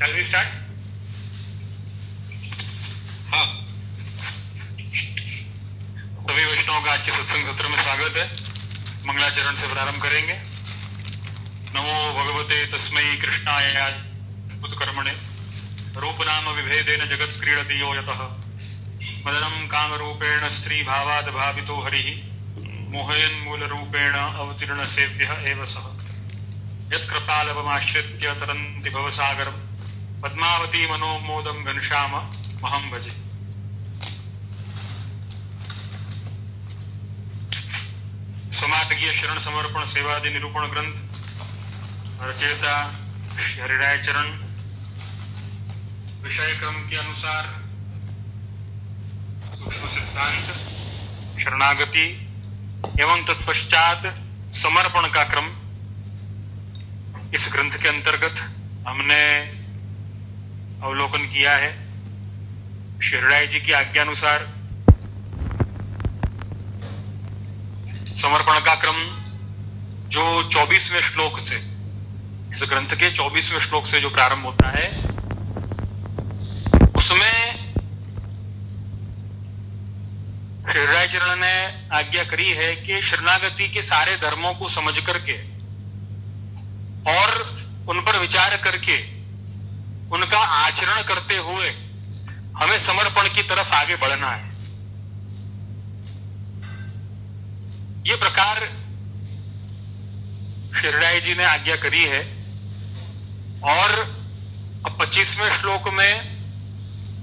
Shall we start? हाँ, सभी वैष्णवों का आज के सत्संग सत्र में स्वागत है। मंगलाचरण से प्रारंभ करेंगे। नमो भगवते तस्मै कृष्णाय अद्भुत कर्मणे रूप नाम विभेदेन जगत क्रीडति यो यतः मदनं काम रूपेण स्त्री भावाद भावितो हरिः मोहयन् मूल रूपेण अवतीर्ण सेव्यः एव सः यत्कृपालवमाश्रित्य तरन्ति भवसागरम् पद्मावती मनोमोदं घनश्याम महं भजे। समातकीय शरण समर्पण सेवादि निरूपण ग्रंथ रचयिता हरिराय चरण विषय क्रम के अनुसार सूक्ष्म सिद्धांत, शरणागति एवं तत्पश्चात समर्पण का क्रम, इस ग्रंथ के अंतर्गत हमने अवलोकन किया है। हरिराय जी की आज्ञा अनुसार समर्पण का क्रम जो 24वें श्लोक से, इस ग्रंथ के 24वें श्लोक से जो प्रारंभ होता है, उसमें हरिराय चरण ने आज्ञा करी है कि शरणागति के सारे धर्मों को समझ करके और उन पर विचार करके उनका आचरण करते हुए हमें समर्पण की तरफ आगे बढ़ना है। ये प्रकार हरिराय जी ने आज्ञा करी है। और अब 25वें श्लोक में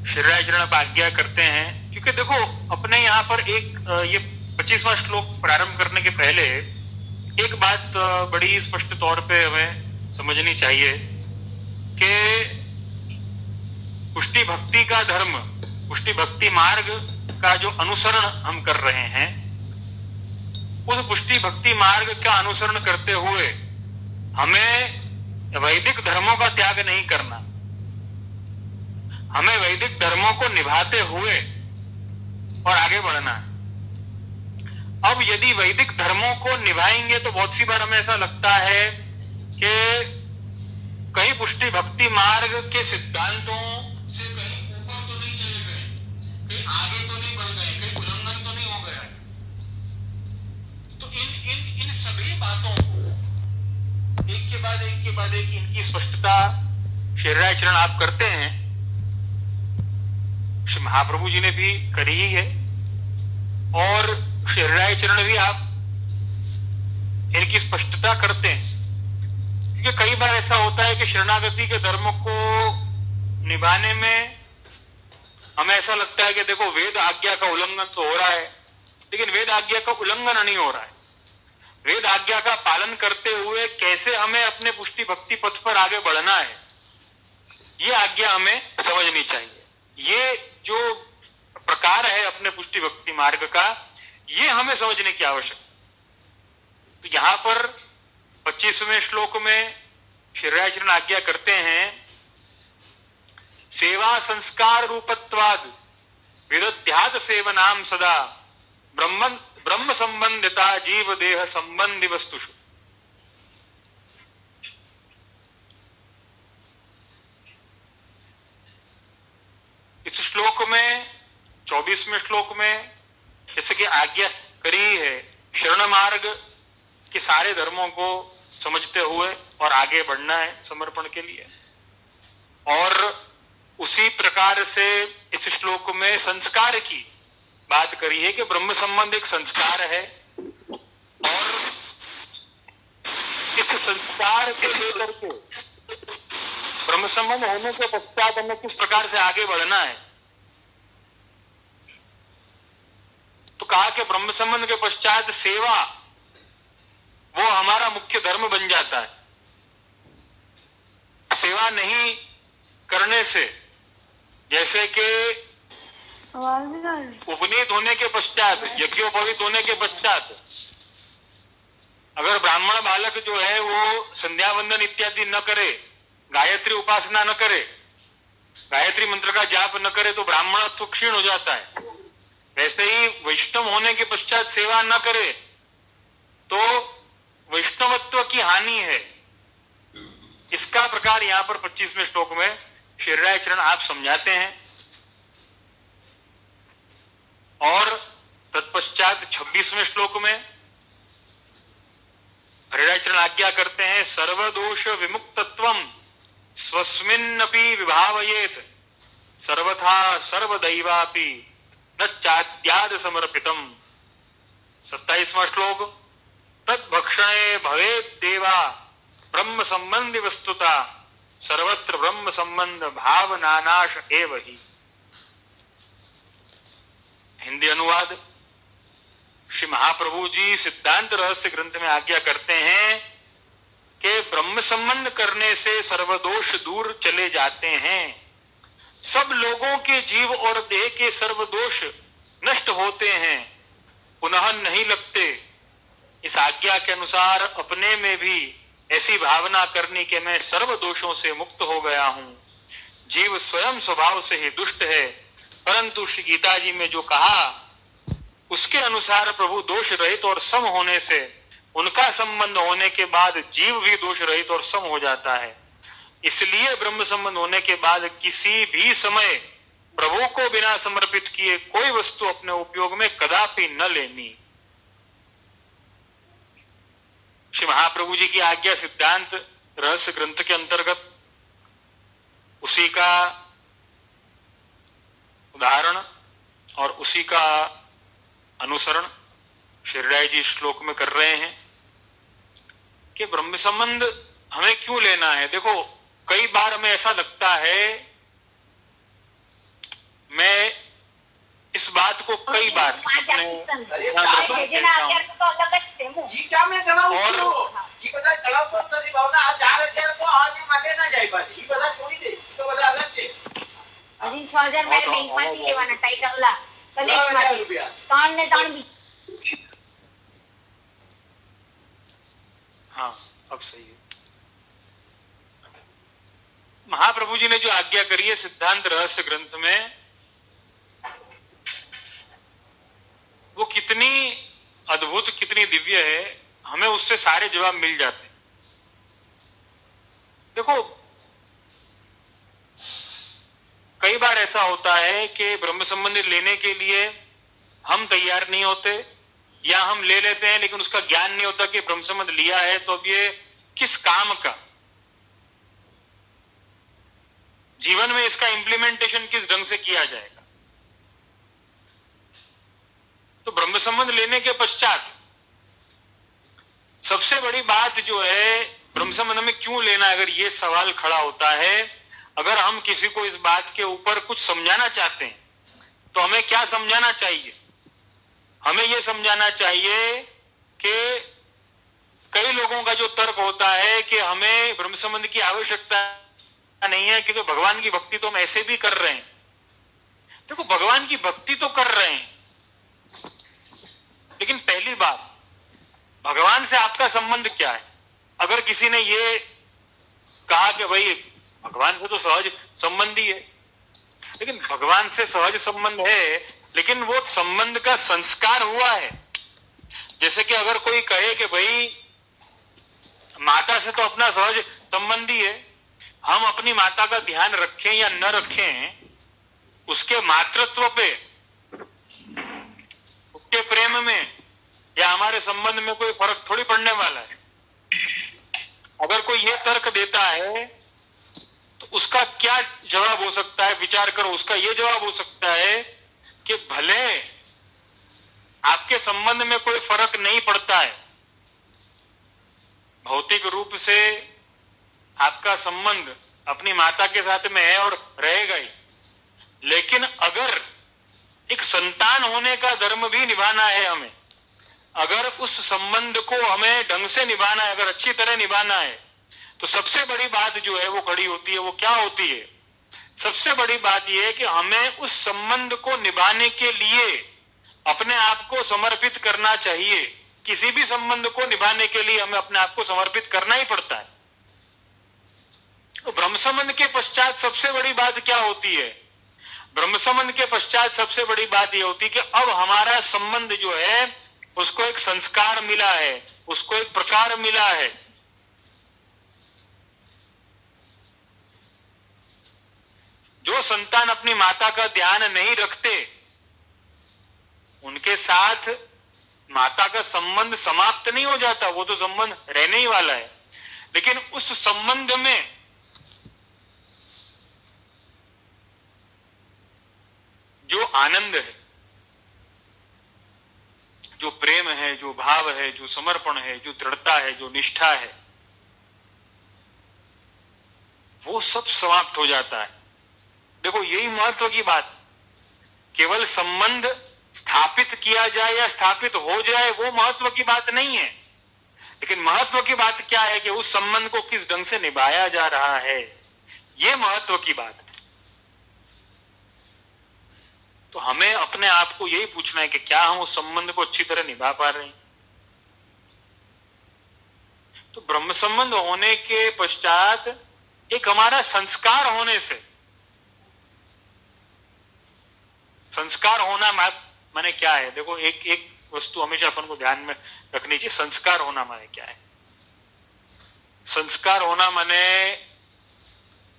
हरिराय चरण अब आज्ञा करते हैं, क्योंकि देखो अपने यहां पर एक ये 25वां श्लोक प्रारंभ करने के पहले एक बात बड़ी स्पष्ट तौर पे हमें समझनी चाहिए कि पुष्टि भक्ति का धर्म, पुष्टि भक्ति मार्ग का जो अनुसरण हम कर रहे हैं, उस पुष्टि भक्ति मार्ग का अनुसरण करते हुए हमें वैदिक धर्मों का त्याग नहीं करना। हमें वैदिक धर्मों को निभाते हुए और आगे बढ़ना है। अब यदि वैदिक धर्मों को निभाएंगे तो बहुत सी बार हमें ऐसा लगता है कि कहीं पुष्टि भक्ति मार्ग के सिद्धांतों से कहीं ऊपर तो नहीं चले गए, कहीं आगे तो नहीं बढ़ गए, कहीं उल्लंघन तो नहीं हो गया। तो इन सभी बातों को एक के बाद एक इनकी स्पष्टता हरिराय चरण आप करते हैं। श्री महाप्रभु जी ने भी करी ही है और हरिराय चरण भी आप इनकी स्पष्टता करते हैं। क्योंकि कई बार ऐसा होता है कि शरणागति के धर्म को निभाने में हमें ऐसा लगता है कि देखो वेद आज्ञा का उल्लंघन तो हो रहा है, लेकिन वेद आज्ञा का उल्लंघन नहीं हो रहा है। वेद आज्ञा का पालन करते हुए कैसे हमें अपने पुष्टि भक्ति पथ पर आगे बढ़ना है, ये आज्ञा हमें समझनी चाहिए। ये जो प्रकार है अपने पुष्टि भक्ति मार्ग का, ये हमें समझने की आवश्यकता। तो यहां पर 25वें श्लोक में हरिराय चरण आज्ञा करते हैं, सेवा संस्कार रूपत्वाद विदध्यात सेवनाम सदा ब्रह्म संबंधिता जीव देह संबंधी वस्तुषु। इस श्लोक में 24वें श्लोक में जैसे कि आज्ञा करी है शरण मार्ग के सारे धर्मों को समझते हुए और आगे बढ़ना है समर्पण के लिए। और उसी प्रकार से इस श्लोक में संस्कार की बात करी है कि ब्रह्म संबंध एक संस्कार है और इस संस्कार को लेकर के ब्रह्म संबंध होने के पश्चात हमें किस प्रकार से आगे बढ़ना है। तो कहा कि ब्रह्म संबंध के पश्चात सेवा वो हमारा मुख्य धर्म बन जाता है। सेवा नहीं करने से, जैसे कि उपनीत होने के पश्चात, यज्ञोपवीत होने के पश्चात अगर ब्राह्मण बालक जो है वो संध्या वंदन इत्यादि न करे, गायत्री उपासना न करे, गायत्री मंत्र का जाप न करे, तो ब्राह्मणत्व क्षीण हो जाता है। वैसे ही वैष्णव होने के पश्चात सेवा न करे तो वैष्णवत्व की हानि है। इसका प्रकार यहां पर 25वें श्लोक में श्रीराय चरण आप समझाते हैं। और तत्पश्चात 26वें श्लोक में श्रीराय चरण आज्ञा करते हैं, सर्वदोष विमुक्तत्वम स्वस्मिन्नपि विभावयेत सर्वथा सर्वदैवापि न चाद्याद समर्पितम। 27वां श्लोक, तद्भक्षणे भवेत् देवा ब्रह्म संबंधी वस्तुता सर्वत्र ब्रह्म संबंध भाव नानाश एव ही। हिंदी अनुवाद, श्री महाप्रभु जी सिद्धांत रहस्य ग्रंथ में आज्ञा करते हैं कि ब्रह्म संबंध करने से सर्वदोष दूर चले जाते हैं, सब लोगों के जीव और देह के सर्वदोष नष्ट होते हैं, पुनः नहीं लगते। इस आज्ञा के अनुसार अपने में भी ऐसी भावना करनी कि मैं सर्व दोषों से मुक्त हो गया हूं। जीव स्वयं स्वभाव से ही दुष्ट है, परंतु श्री गीता जी में जो कहा उसके अनुसार प्रभु दोष रहित और सम होने से, उनका संबंध होने के बाद जीव भी दोष रहित और सम हो जाता है। इसलिए ब्रह्म संबंध होने के बाद किसी भी समय प्रभु को बिना समर्पित किए कोई वस्तु अपने उपयोग में कदापि न लेनी। श्री महाप्रभु जी की आज्ञा सिद्धांत रहस्य ग्रंथ के अंतर्गत उसी का उदाहरण और उसी का अनुसरण श्रीराय जी श्लोक में कर रहे हैं कि ब्रह्म संबंध हमें क्यों लेना है। देखो, कई बार हमें ऐसा लगता है, मैं इस बात को कई बार अपने हाँ, अब सही है। महाप्रभु जी ने जो आज्ञा करी है सिद्धांत रहस्य ग्रंथ में, वो कितनी अद्भुत, कितनी दिव्य है, हमें उससे सारे जवाब मिल जाते हैं। देखो, कई बार ऐसा होता है कि ब्रह्म संबंधी लेने के लिए हम तैयार नहीं होते, या हम ले लेते हैं लेकिन उसका ज्ञान नहीं होता कि ब्रह्म संबंध लिया है तो अब ये किस काम का, जीवन में इसका इंप्लीमेंटेशन किस ढंग से किया जाएगा। तो ब्रह्म संबंध लेने के पश्चात सबसे बड़ी बात जो है, ब्रह्म संबंध में क्यों लेना, अगर ये सवाल खड़ा होता है, अगर हम किसी को इस बात के ऊपर कुछ समझाना चाहते हैं तो हमें क्या समझाना चाहिए। हमें यह समझाना चाहिए कि कई लोगों का जो तर्क होता है कि हमें ब्रह्म संबंध की आवश्यकता नहीं है क्योंकि भगवान की भक्ति तो हम ऐसे भी कर रहे हैं। देखो, भगवान की भक्ति तो कर रहे हैं, लेकिन पहली बात, भगवान से आपका संबंध क्या है। अगर किसी ने ये कहा कि भाई भगवान से तो सहज संबंध ही है, लेकिन भगवान से सहज संबंध है, लेकिन वो संबंध का संस्कार हुआ है। जैसे कि अगर कोई कहे कि भाई माता से तो अपना सहज संबंधी है, हम अपनी माता का ध्यान रखें या न रखें, उसके मातृत्व पे, उसके प्रेम में या हमारे संबंध में कोई फर्क थोड़ी पड़ने वाला है। अगर कोई ये तर्क देता है तो उसका क्या जवाब हो सकता है, विचार करो। उसका ये जवाब हो सकता है कि भले आपके संबंध में कोई फर्क नहीं पड़ता है, भौतिक रूप से आपका संबंध अपनी माता के साथ में है और रहेगा ही, लेकिन अगर एक संतान होने का धर्म भी निभाना है हमें, अगर उस संबंध को हमें ढंग से निभाना है, अगर अच्छी तरह निभाना है, तो सबसे बड़ी बात जो है वो खड़ी होती है। वो क्या होती है? सबसे बड़ी बात यह है कि हमें उस संबंध को निभाने के लिए अपने आप को समर्पित करना चाहिए। किसी भी संबंध को निभाने के लिए हमें अपने आप को समर्पित करना ही पड़ता है। तो ब्रह्म संबंध के पश्चात सबसे बड़ी बात क्या होती है? ब्रह्म संबंध के पश्चात सबसे बड़ी बात यह होती है कि अब हमारा संबंध जो है उसको एक संस्कार मिला है, उसको एक प्रकार मिला है। संतान अपनी माता का ध्यान नहीं रखते, उनके साथ माता का संबंध समाप्त नहीं हो जाता, वो तो संबंध रहने ही वाला है। लेकिन उस संबंध में जो आनंद है, जो प्रेम है, जो भाव है, जो समर्पण है, जो दृढ़ता है, जो निष्ठा है, वो सब समाप्त हो जाता है। देखो यही महत्व की बात, केवल संबंध स्थापित किया जाए या स्थापित हो जाए वो महत्व की बात नहीं है, लेकिन महत्व की बात क्या है कि उस संबंध को किस ढंग से निभाया जा रहा है, ये महत्व की बात है। तो हमें अपने आप को यही पूछना है कि क्या हम उस संबंध को अच्छी तरह निभा पा रहे हैं। तो ब्रह्म संबंध होने के पश्चात एक हमारा संस्कार होने से, संस्कार होना माने क्या है? देखो एक वस्तु हमेशा अपन को ध्यान में रखनी चाहिए, संस्कार होना माने क्या है? संस्कार होना माने,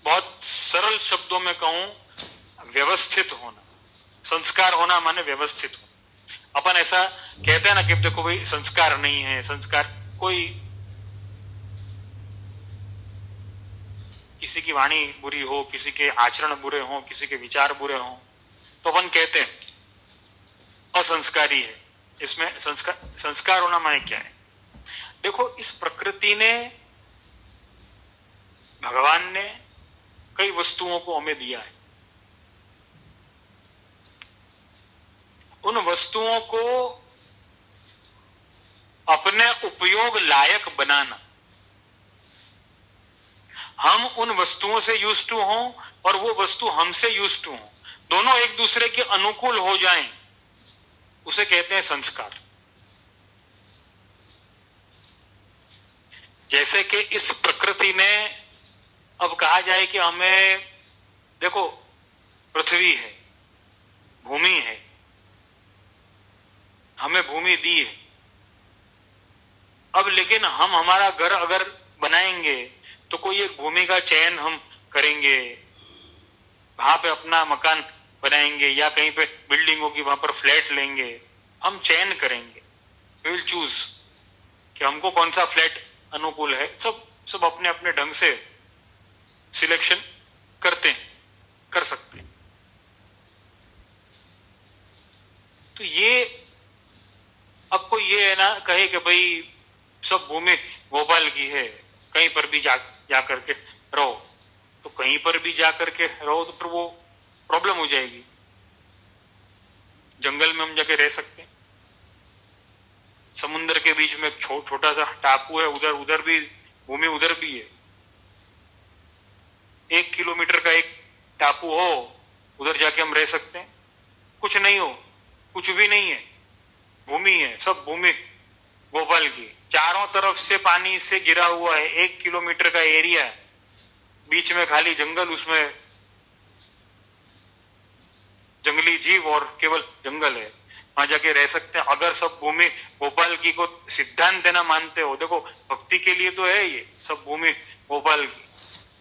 बहुत सरल शब्दों में कहूं, व्यवस्थित होना। संस्कार होना माने व्यवस्थित होना। अपन ऐसा कहते हैं ना कि देखो भाई संस्कार नहीं है, संस्कार, कोई किसी की वाणी बुरी हो, किसी के आचरण बुरे हो, किसी के विचार बुरे हो, तो अपन कहते हैं असंस्कारी है। इसमें संस्कार होना माने क्या है? देखो इस प्रकृति ने, भगवान ने कई वस्तुओं को हमें दिया है। उन वस्तुओं को अपने उपयोग लायक बनाना, हम उन वस्तुओं से यूज्ड टू हों और वो वस्तु हमसे यूज्ड टू हों, दोनों एक दूसरे के अनुकूल हो जाएं, उसे कहते हैं संस्कार। जैसे कि इस प्रकृति ने, अब कहा जाए कि हमें, देखो पृथ्वी है, भूमि है, हमें भूमि दी है। अब लेकिन हम हमारा घर अगर बनाएंगे तो कोई एक भूमि का चयन हम करेंगे, वहां पे अपना मकान बनाएंगे या कहीं पे बिल्डिंग होगी वहां पर फ्लैट लेंगे, हम चयन करेंगे, वी विल चूज कि हमको कौन सा फ्लैट अनुकूल है। सब अपने अपने ढंग से सिलेक्शन करते हैं, कर सकते हैं। तो ये, अब कोई ये है ना कहे कि भाई सब भूमि भोपाल की है, कहीं पर भी जा करके रहो, तो कहीं पर भी जा करके रहो तो फिर वो प्रॉब्लम हो जाएगी। जंगल में हम जाके रह सकते हैं, समुद्र के बीच में एक छोटा सा टापू है, उधर भी भूमि, उधर भी है। 1 किलोमीटर का एक टापू हो, उधर जाके हम रह सकते हैं, कुछ नहीं हो, कुछ भी नहीं है, भूमि है, सब भूमि भोपाल की, चारों तरफ से पानी से घिरा हुआ है, 1 किलोमीटर का एरिया है, बीच में खाली जंगल, उसमें जंगली जीव और केवल जंगल है, वहां जाके रह सकते हैं। अगर सब भूमि भोपाल की को सिद्धांत देना मानते हो, देखो भक्ति के लिए तो है ये सब भूमि भोपाल की,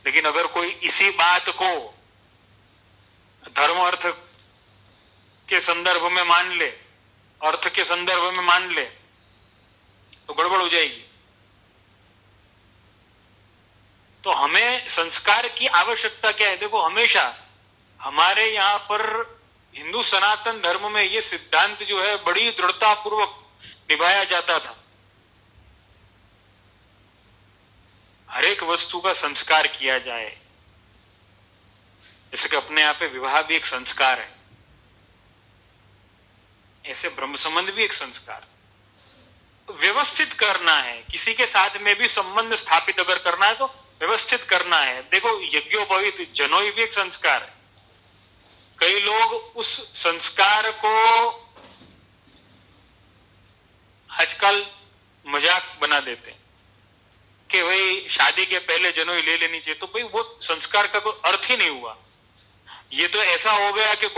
लेकिन अगर कोई इसी बात को धर्म अर्थ के संदर्भ में मान ले, अर्थ के संदर्भ में मान ले, तो गड़बड़ हो जाएगी। तो हमें संस्कार की आवश्यकता क्या है? देखो हमेशा हमारे यहां पर हिंदू सनातन धर्म में यह सिद्धांत जो है बड़ी दृढ़ता पूर्वक निभाया जाता था, हर एक वस्तु का संस्कार किया जाए। जैसे कि अपने आप पे विवाह भी एक संस्कार है, ऐसे ब्रह्म संबंध भी एक संस्कार। व्यवस्थित करना है, किसी के साथ में भी संबंध स्थापित अगर करना है तो व्यवस्थित करना है। देखो यज्ञोपवीत जनोई भी एक संस्कार है। कई लोग उस संस्कार को आजकल मजाक बना देते हैं कि भाई शादी के पहले जनोई ले लेनी चाहिए, तो भाई वो संस्कार का कोई अर्थ ही नहीं हुआ। ये तो ऐसा हो गया कि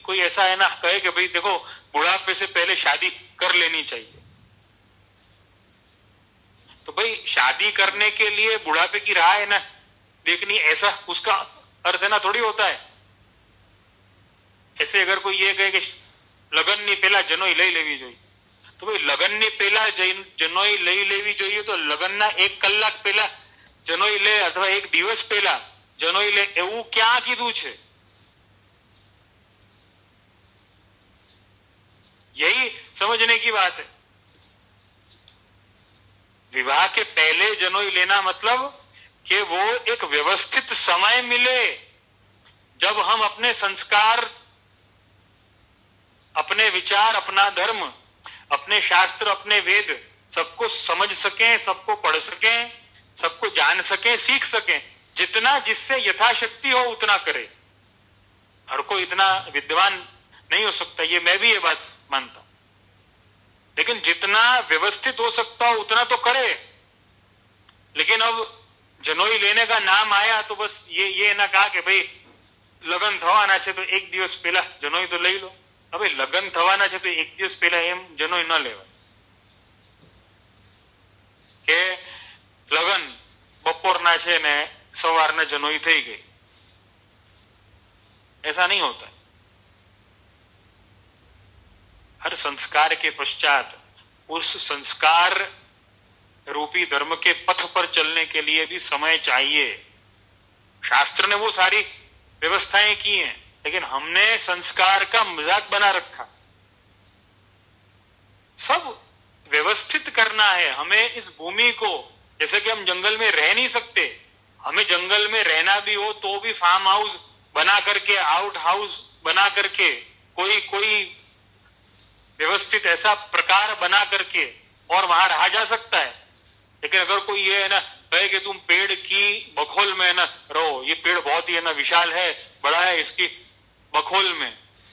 कोई ऐसा है ना कहे कि भाई देखो बुढ़ापे से पहले शादी कर लेनी चाहिए, तो भाई शादी करने के लिए बुढ़ापे की राह है ना देखनी, ऐसा उसका अर्थ है ना थोड़ी होता है। ऐसे अगर कोई ये कहे कि લગનની પહેલા જનોઈ લઈ લેવી જોઈએ, તો ભાઈ લગનની પહેલા જનોઈ લઈ લેવી જોઈએ તો લગનના 1 કલાક પહેલા જનોઈ લે અથવા 1 દિવસ પહેલા જનોઈ લે એવું ક્યાં કીધું છે? यही समझने की बात है। विवाह के पहले जनेऊ लेना मतलब कि वो एक व्यवस्थित समय मिले जब हम अपने संस्कार, अपने विचार, अपना धर्म, अपने शास्त्र, अपने वेद सबको समझ सकें, सबको पढ़ सकें, सबको जान सकें, सीख सकें। जितना जिससे यथाशक्ति हो उतना करे। हर कोई इतना विद्वान नहीं हो सकता, ये मैं भी ये बात मानता हूं, लेकिन जितना व्यवस्थित हो सकता हो उतना तो करे। लेकिन अब जनोई लेने का नाम आया तो बस ये ना कहा कि भाई લગન થવાના છે તો 1 દિવસ પહેલા જનોઈ તો લઈ લો। હવે લગન થવાના છે તો 1 દિવસ પહેલા એમ જનોઈ ન લેવાય કે લગન બપોરના છે ને સવારના જનોઈ થઈ ગઈ, ऐसा नहीं होता। हर संस्कार के पश्चात उस संस्कार रूपी धर्म के पथ पर चलने के लिए भी समय चाहिए। शास्त्र ने वो सारी व्यवस्थाएं की हैं, लेकिन हमने संस्कार का मजाक बना रखा। सब व्यवस्थित करना है हमें इस भूमि को। जैसे कि हम जंगल में रह नहीं सकते, हमें जंगल में रहना भी हो तो भी फार्म हाउस बना करके, आउट हाउस बना करके, कोई व्यवस्थित ऐसा प्रकार बना करके और वहां रहा जा सकता है। लेकिन अगर कोई ये है ना कहे कि तुम पेड़ की बखोल में ना रहो, ये पेड़ बहुत ही है ना विशाल है, बड़ा है, इसकी बखोल में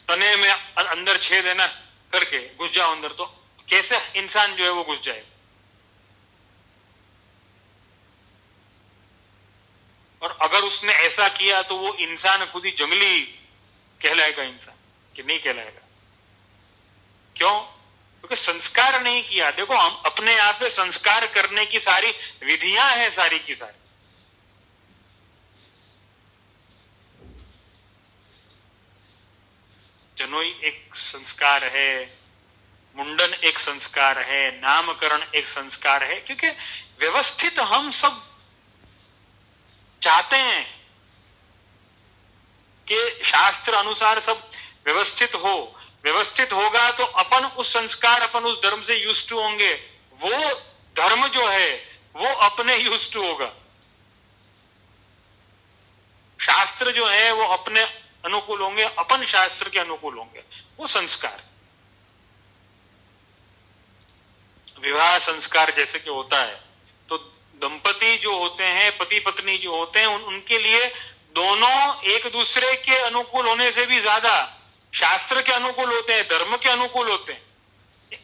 तने में अंदर छेद है ना करके घुस जाओ अंदर, तो कैसे इंसान जो है वो घुस जाए? और अगर उसने ऐसा किया तो वो इंसान खुद ही जंगली कहलाएगा इंसान कि नहीं कहलाएगा? क्यों? क्योंकि संस्कार नहीं किया। देखो, हम अपने आप पे संस्कार करने की सारी विधियां हैं, सारी की सारी। जनोई एक संस्कार है, मुंडन एक संस्कार है, नामकरण एक संस्कार है, क्योंकि व्यवस्थित हम सब चाहते हैं कि शास्त्र अनुसार सब व्यवस्थित हो। व्यवस्थित होगा तो अपन उस संस्कार, अपन उस धर्म से यूज टू होंगे। वो धर्म जो है वो अपने यूज टू होगा। शास्त्र जो है वो अपने अनुकूल होंगे, अपन शास्त्र के अनुकूल होंगे। वो संस्कार, विवाह संस्कार जैसे कि होता है, तो दंपति जो होते हैं, पति पत्नी जो होते हैं, उनके लिए दोनों एक दूसरे के अनुकूल होने से भी ज्यादा शास्त्र के अनुकूल होते हैं, धर्म के अनुकूल होते हैं।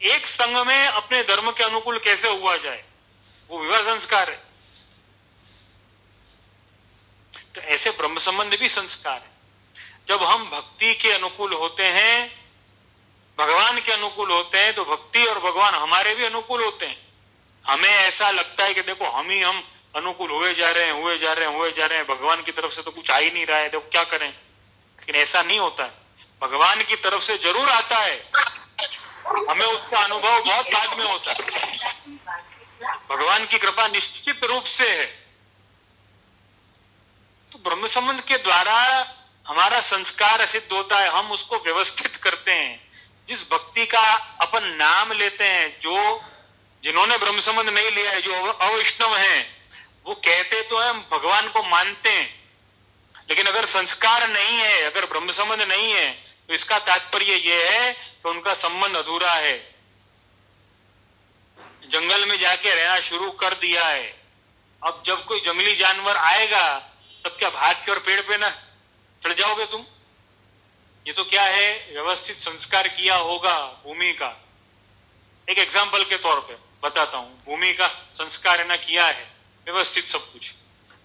एक संग में अपने धर्म के अनुकूल कैसे हुआ जाए, वो विवाह संस्कार है। तो ऐसे ब्रह्म संबंध भी संस्कार है। जब हम भक्ति के अनुकूल होते हैं, भगवान के अनुकूल होते हैं, तो भक्ति और भगवान हमारे भी अनुकूल होते हैं। हमें ऐसा लगता है कि देखो हम ही हम अनुकूल हुए जा रहे हैं, भगवान की तरफ से तो कुछ आ ही नहीं रहा है, देखो क्या करें। लेकिन ऐसा नहीं होता है, भगवान की तरफ से जरूर आता है, हमें उसका अनुभव बहुत बाद में होता है। भगवान की कृपा निश्चित रूप से है। तो ब्रह्म संबंध के द्वारा हमारा संस्कार सिद्ध होता है, हम उसको व्यवस्थित करते हैं। जिस भक्ति का अपन नाम लेते हैं, जिन्होंने ब्रह्म संबंध नहीं लिया है, जो अवैष्णव हैं, वो कहते तो हम भगवान को मानते हैं, लेकिन अगर संस्कार नहीं है, अगर ब्रह्म संबंध नहीं है, तो इसका तात्पर्य यह है कि उनका संबंध अधूरा है। जंगल में जाके रहना शुरू कर दिया है, अब जब कोई जंगली जानवर आएगा तब क्या भाग के और पेड़ पे ना चढ़ जाओगे तुम? ये तो क्या है, व्यवस्थित संस्कार किया होगा भूमि का। एक एग्जाम्पल के तौर पे बताता हूं, भूमि का संस्कार ना किया है, व्यवस्थित सब कुछ,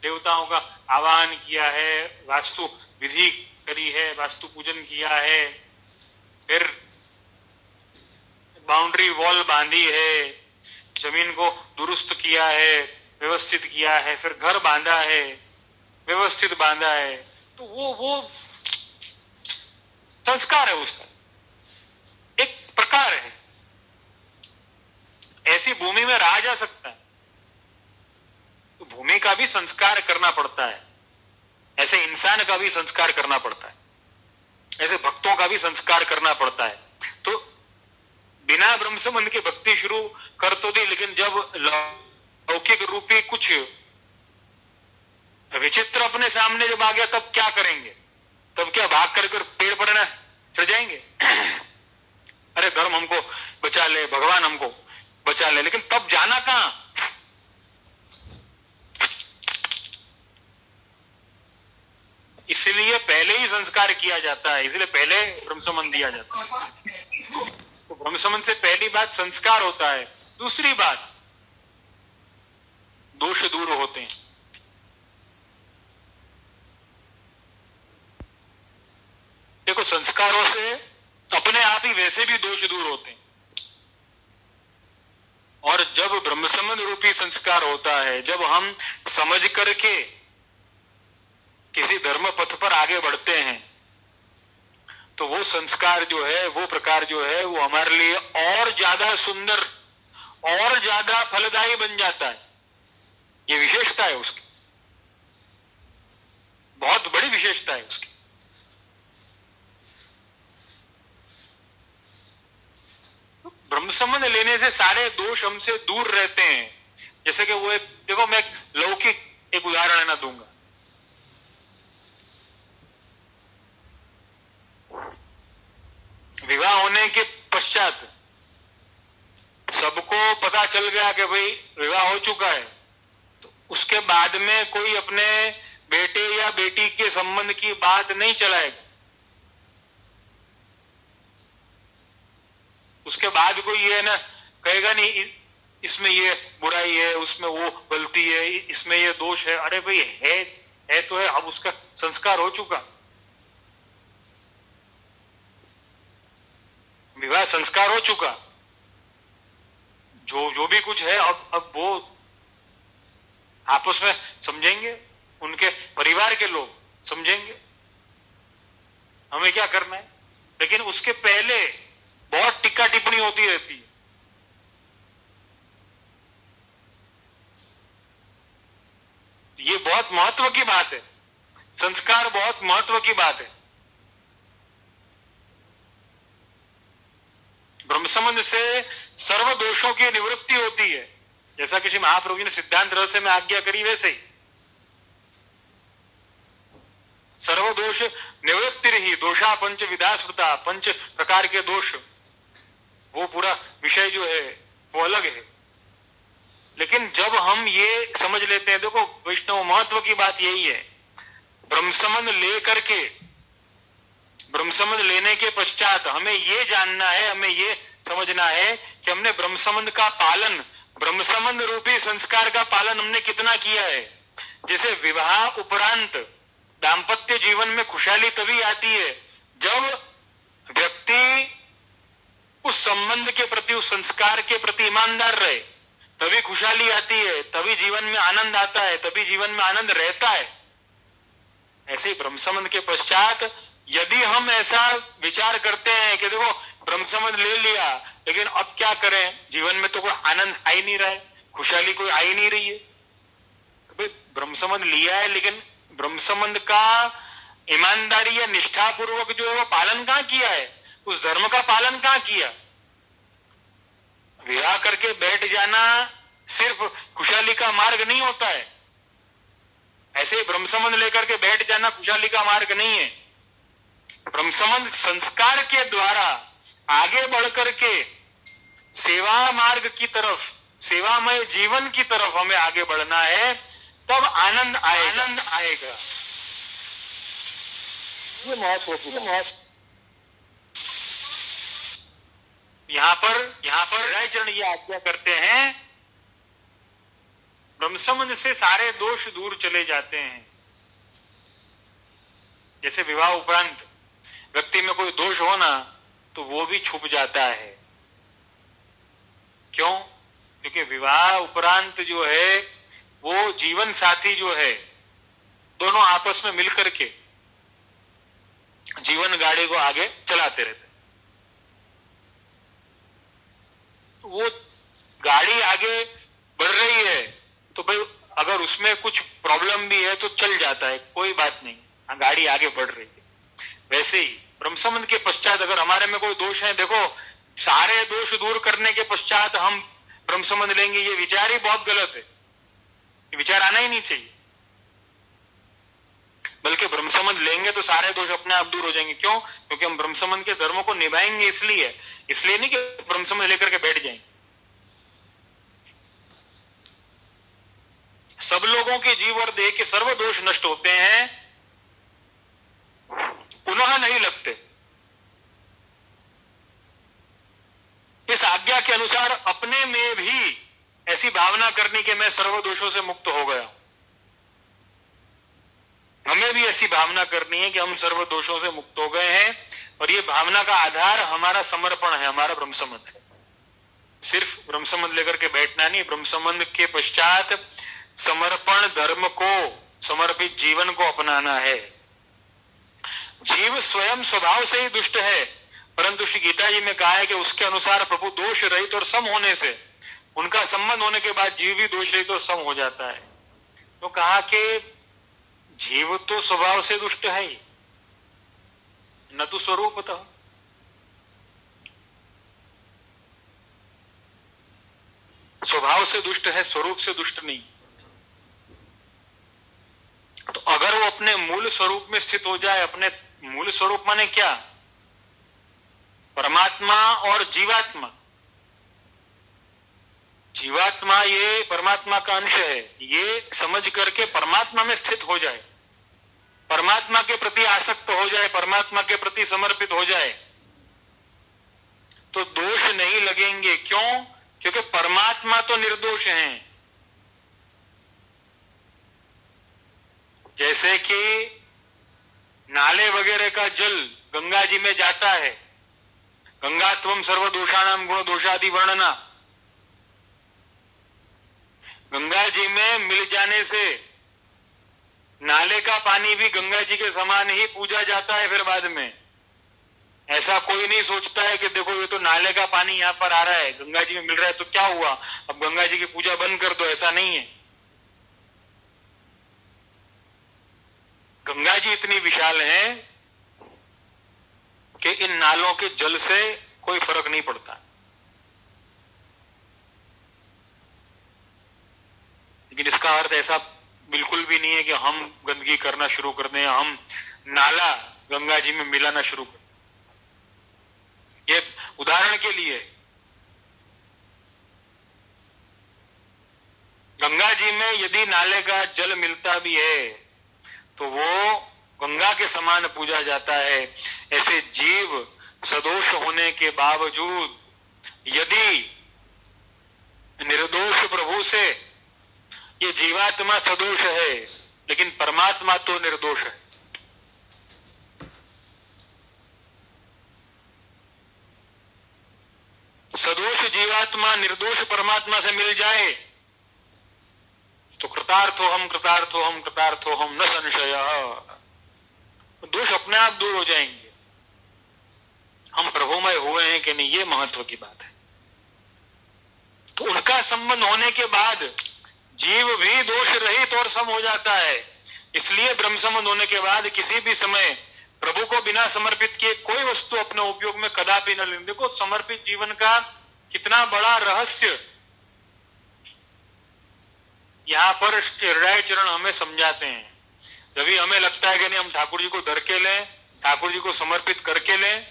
देवताओं का आवाहन किया है, वास्तु विधि करी है, वास्तु पूजन किया है, फिर बाउंड्री वॉल बांधी है, जमीन को दुरुस्त किया है, व्यवस्थित किया है, फिर घर बांधा है, व्यवस्थित बांधा है। तो वो संस्कार है उसका, एक प्रकार है। ऐसी भूमि में रहा जा सकता है, तो भूमि का भी संस्कार करना पड़ता है, ऐसे इंसान का भी संस्कार करना पड़ता है, ऐसे भक्तों का भी संस्कार करना पड़ता है। तो बिना ब्रह्म संबंध के भक्ति शुरू कर तो दी, लेकिन जब लौकिक रूपी कुछ विचित्र अपने सामने जब आ गया, तब क्या करेंगे? तब क्या भाग कर पेड़ पर ना चढ़ जाएंगे? अरे धर्म हमको बचा ले, भगवान हमको बचा ले, लेकिन तब जाना कहां? इसलिए पहले ही संस्कार किया जाता है, इसलिए पहले ब्रह्म संबंध दिया जाता है। तो ब्रह्म संबंध से पहली बात संस्कार होता है। दूसरी बात, दोष दूर होते हैं। देखो, संस्कारों से अपने आप ही वैसे भी दोष दूर होते हैं, और जब ब्रह्म संबंध रूपी संस्कार होता है, जब हम समझ करके किसी धर्म पथ पर आगे बढ़ते हैं, तो वो संस्कार जो है, वो प्रकार जो है, वो हमारे लिए और ज्यादा सुंदर, और ज्यादा फलदायी बन जाता है। ये विशेषता है उसकी, बहुत बड़ी विशेषता है उसकी। ब्रह्म संबंध लेने से सारे दोष हमसे दूर रहते हैं। जैसे कि वो एक, देखो मैं लौकिक एक उदाहरण ना दूंगा। विवाह होने के पश्चात सबको पता चल गया कि भाई विवाह हो चुका है, तो उसके बाद में कोई अपने बेटे या बेटी के संबंध की बात नहीं चलाएगा। उसके बाद कोई ये ना कहेगा नहीं इसमें ये बुराई है, उसमें वो गलती है, इसमें ये दोष है। अरे भाई है तो है, अब उसका संस्कार हो चुका, विवाह संस्कार हो चुका। जो भी कुछ है, अब वो आपस में समझेंगे, उनके परिवार के लोग समझेंगे हमें क्या करना है। लेकिन उसके पहले बहुत टिक्का टिप्पणी होती रहती है। ये बहुत महत्व की बात है, संस्कार बहुत महत्व की बात है। ब्रह्म संबंध से सर्व दोषों की निवृत्ति होती है, जैसा किसी महाप्रभु जी ने सिद्धांत रहस्य में आज्ञा करी, वैसे ही सर्व दोष निवृत्ति रही। दोषा पंच विधा स्मृता, 5 प्रकार के दोष, वो पूरा विषय जो है वो अलग है। लेकिन जब हम ये समझ लेते हैं, देखो वैष्णव महत्व की बात यही है, ब्रह्म संबंध लेकर के, ब्रह्म संबंध लेने के पश्चात हमें ये जानना है, हमें ये समझना है कि हमने ब्रह्म संबंध का पालन, ब्रह्म संबंध रूपी संस्कार का पालन हमने कितना किया है। जैसे विवाह उपरांत दाम्पत्य जीवन में खुशहाली तभी आती है जब व्यक्ति उस संबंध के प्रति, उस संस्कार के प्रति ईमानदार रहे, तभी खुशहाली आती है, तभी जीवन में आनंद आता है, तभी जीवन में आनंद रहता है। ऐसे ही ब्रह्म संबंध के पश्चात यदि हम ऐसा विचार करते हैं कि देखो ब्रह्म संबंध ले लिया, लेकिन अब क्या करें, जीवन में तो कोई आनंद आ ही नहीं रहा है, खुशहाली कोई आ ही नहीं रही है, तो भाई ब्रह्म संबंध लिया है, लेकिन ब्रह्म संबंध का ईमानदारी या निष्ठापूर्वक जो है वो पालन कहां किया है, उस धर्म का पालन कहां किया। विवाह करके बैठ जाना सिर्फ खुशहाली का मार्ग नहीं होता है, ऐसे ही ब्रह्म संबंध लेकर के बैठ जाना खुशहाली का मार्ग नहीं है। ब्रह्म संबंध संस्कार के द्वारा आगे बढ़ करके सेवा मार्ग की तरफ, सेवामय जीवन की तरफ हमें आगे बढ़ना है, तब आनंद आएगा। ये महत्वपूर्ण। यहां पर रायचरण ये आज्ञा करते हैं, ब्रह्म संबंध से सारे दोष दूर चले जाते हैं। जैसे विवाह उपरांत व्यक्ति में कोई दोष हो ना, तो वो भी छुप जाता है। क्यों? क्योंकि विवाह उपरांत जो है वो जीवन साथी जो है, दोनों आपस में मिलकर के जीवन गाड़ी को आगे चलाते रहते। वो गाड़ी आगे बढ़ रही है तो भाई अगर उसमें कुछ प्रॉब्लम भी है तो चल जाता है, कोई बात नहीं, गाड़ी आगे बढ़ रही है। वैसे ही ब्रह्म संबंध के पश्चात अगर हमारे में कोई दोष है, देखो सारे दोष दूर करने के पश्चात हम ब्रह्म संबंध लेंगे, ये विचार ही बहुत गलत है। ये विचार आना ही नहीं चाहिए। बल्कि ब्रह्म संबंध लेंगे तो सारे दोष अपने आप दूर हो जाएंगे। क्यों? क्योंकि हम ब्रह्म संबंध के धर्मों को निभाएंगे, इसलिए नहीं कि ब्रह्म संबंध लेकर के बैठ जाएंगे। सब लोगों के जीव और देह के सर्व दोष नष्ट होते हैं, पुनः नहीं लगते। इस आज्ञा के अनुसार अपने में भी ऐसी भावना करनी कि मैं सर्व दोषों से मुक्त हो गया। हमें भी ऐसी भावना करनी है कि हम सर्व दोषों से मुक्त हो गए हैं, और ये भावना का आधार हमारा समर्पण है, हमारा ब्रह्म संबंध है। सिर्फ ब्रह्म संबंध लेकर के बैठना नहीं, ब्रह्म संबंध के पश्चात समर्पण धर्म को, समर्पित जीवन को अपनाना है। जीव स्वयं स्वभाव से ही दुष्ट है, परंतु श्री गीता जी में कहा है कि उसके अनुसार प्रभु दोष रहित और सम होने से, उनका संबंध होने के बाद जीव भी दोष रहित और सम हो जाता है। तो कहा कि जीव तो स्वभाव से दुष्ट है ही, न तो स्वरूपतः। स्वभाव से दुष्ट है, स्वरूप से दुष्ट नहीं। तो अगर वो अपने मूल स्वरूप में स्थित हो जाए, अपने मूल स्वरूप माने क्या? परमात्मा और जीवात्मा। जीवात्मा ये परमात्मा का अंश है, ये समझ करके परमात्मा में स्थित हो जाए, परमात्मा के प्रति आसक्त हो जाए, परमात्मा के प्रति समर्पित हो जाए, तो दोष नहीं लगेंगे। क्यों? क्योंकि परमात्मा तो निर्दोष हैं। जैसे कि नाले वगैरह का जल गंगा जी में जाता है, गंगात्वम सर्वदोषाणाम गुण दोषादि वर्णना, गंगा जी में मिल जाने से नाले का पानी भी गंगा जी के समान ही पूजा जाता है। फिर बाद में ऐसा कोई नहीं सोचता है कि देखो ये तो नाले का पानी यहां पर आ रहा है, गंगा जी में मिल रहा है तो क्या हुआ, अब गंगा जी की पूजा बंद कर दो, ऐसा नहीं है। गंगा जी इतनी विशाल है कि इन नालों के जल से कोई फर्क नहीं पड़ता। लेकिन इसका अर्थ ऐसा बिल्कुल भी नहीं है कि हम गंदगी करना शुरू कर दें, हम नाला गंगा जी में मिलाना शुरू कर दें। ये उदाहरण के लिए, गंगा जी में यदि नाले का जल मिलता भी है तो वो गंगा के समान पूजा जाता है। ऐसे जीव सदोष होने के बावजूद यदि निर्दोष प्रभु से, ये जीवात्मा सदोष है लेकिन परमात्मा तो निर्दोष है। सदोष जीवात्मा निर्दोष परमात्मा से मिल जाए तो कृतार्थो हम कृतार्थो हम कृतार्थो हम न संशय, दोष अपने आप दूर हो जाएंगे। हम प्रभुमय हुए हैं कि नहीं, ये महत्व की बात है। तो उनका संबंध होने के बाद जीव भी दोष रहित और सम हो जाता है। इसलिए ब्रह्म संबंध होने के बाद किसी भी समय प्रभु को बिना समर्पित किए कोई वस्तु अपने उपयोग में कदापि न लें। देखो समर्पित जीवन का कितना बड़ा रहस्य यहां पर हृदय चरण हमें समझाते हैं। जब भी हमें लगता है कि नहीं हम ठाकुर जी को धर के लें, ठाकुर जी को समर्पित करके लें,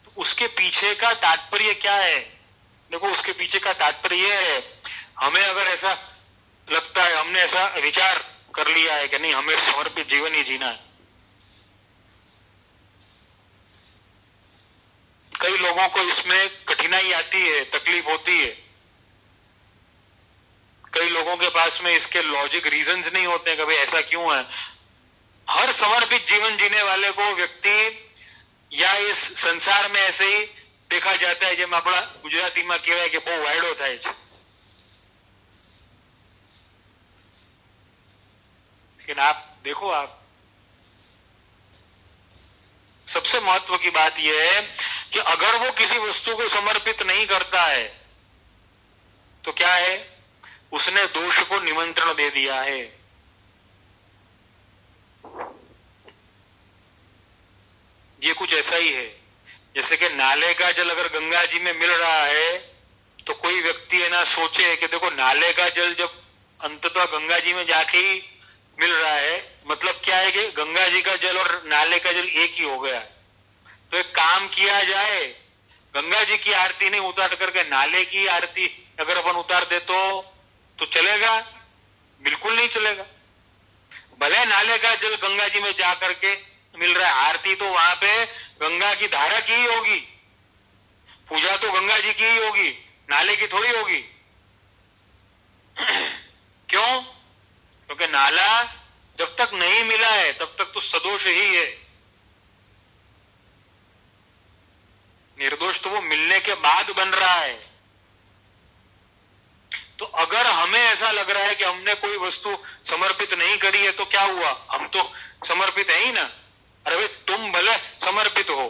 तो उसके पीछे का तात्पर्य क्या है? देखो उसके पीछे का तात्पर्य यह है, हमें अगर ऐसा लगता है, हमने ऐसा विचार कर लिया है कि नहीं हमें समर्पित जीवन ही जीना है। कई लोगों को इसमें कठिनाई आती है, तकलीफ होती है। कई लोगों के पास में इसके लॉजिक रीजंस नहीं होते कि भाई ऐसा क्यों है। हर समर्पित जीवन जीने वाले को व्यक्ति या इस संसार में ऐसे ही देखा जाता है, जब अपना गुजराती में कहेवाय कि बहु वायडो थाय छे। लेकिन आप देखो, आप सबसे महत्व की बात यह है कि अगर वो किसी वस्तु को समर्पित नहीं करता है तो क्या है, उसने दोष को निमंत्रण दे दिया है। ये कुछ ऐसा ही है जैसे कि नाले का जल अगर गंगा जी में मिल रहा है तो कोई व्यक्ति है ना सोचे कि देखो नाले का जल जब अंततः गंगा जी में जाके ही मिल रहा है, मतलब क्या है कि गंगा जी का जल और नाले का जल एक ही हो गया है। तो एक काम किया जाए, गंगा जी की आरती नहीं उतार करके नाले की आरती अगर अपन उतार दे तो चलेगा? बिल्कुल नहीं चलेगा। भले नाले का जल गंगा जी में जा करके मिल रहा है, आरती तो वहां पे गंगा की धारा की ही होगी, पूजा तो गंगा जी की ही होगी, नाले की थोड़ी होगी। क्यों? क्योंकि नाला जब तक नहीं मिला है तब तक तो सदोष ही है, निर्दोष तो वो मिलने के बाद बन रहा है। तो अगर हमें ऐसा लग रहा है कि हमने कोई वस्तु समर्पित नहीं करी है तो क्या हुआ, हम तो समर्पित है ही ना। अरे भाई तुम भले समर्पित हो,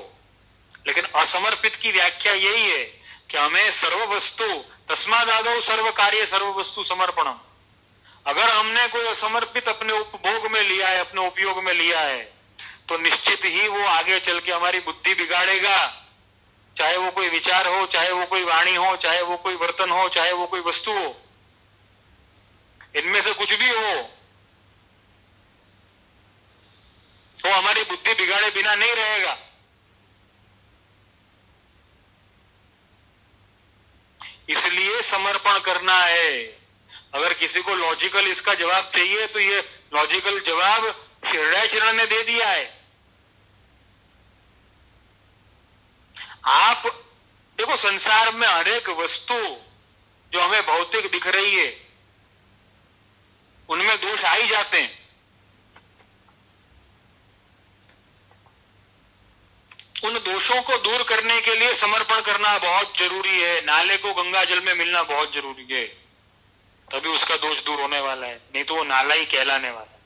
लेकिन असमर्पित की व्याख्या यही है कि हमें सर्व वस्तु तस्मादादौ सर्व कार्य सर्व वस्तु समर्पणम। अगर हमने कोई असमर्पित अपने उपभोग में लिया है, अपने उपयोग में लिया है, तो निश्चित ही वो आगे चल के हमारी बुद्धि बिगाड़ेगा। चाहे वो कोई विचार हो, चाहे वो कोई वाणी हो, चाहे वो कोई बर्तन हो, चाहे वो कोई वस्तु हो, इनमें से कुछ भी हो, तो हमारी बुद्धि बिगाड़े बिना नहीं रहेगा। इसलिए समर्पण करना है। अगर किसी को लॉजिकल इसका जवाब चाहिए तो ये लॉजिकल जवाब हृदयाचरण ने दे दिया है। आप देखो संसार में हर एक वस्तु जो हमें भौतिक दिख रही है उनमें दोष आ ही जाते हैं। उन दोषों को दूर करने के लिए समर्पण करना बहुत जरूरी है। नाले को गंगा जल में मिलना बहुत जरूरी है, तभी उसका दोष दूर होने वाला है, नहीं तो वो नाला ही कहलाने वाला है।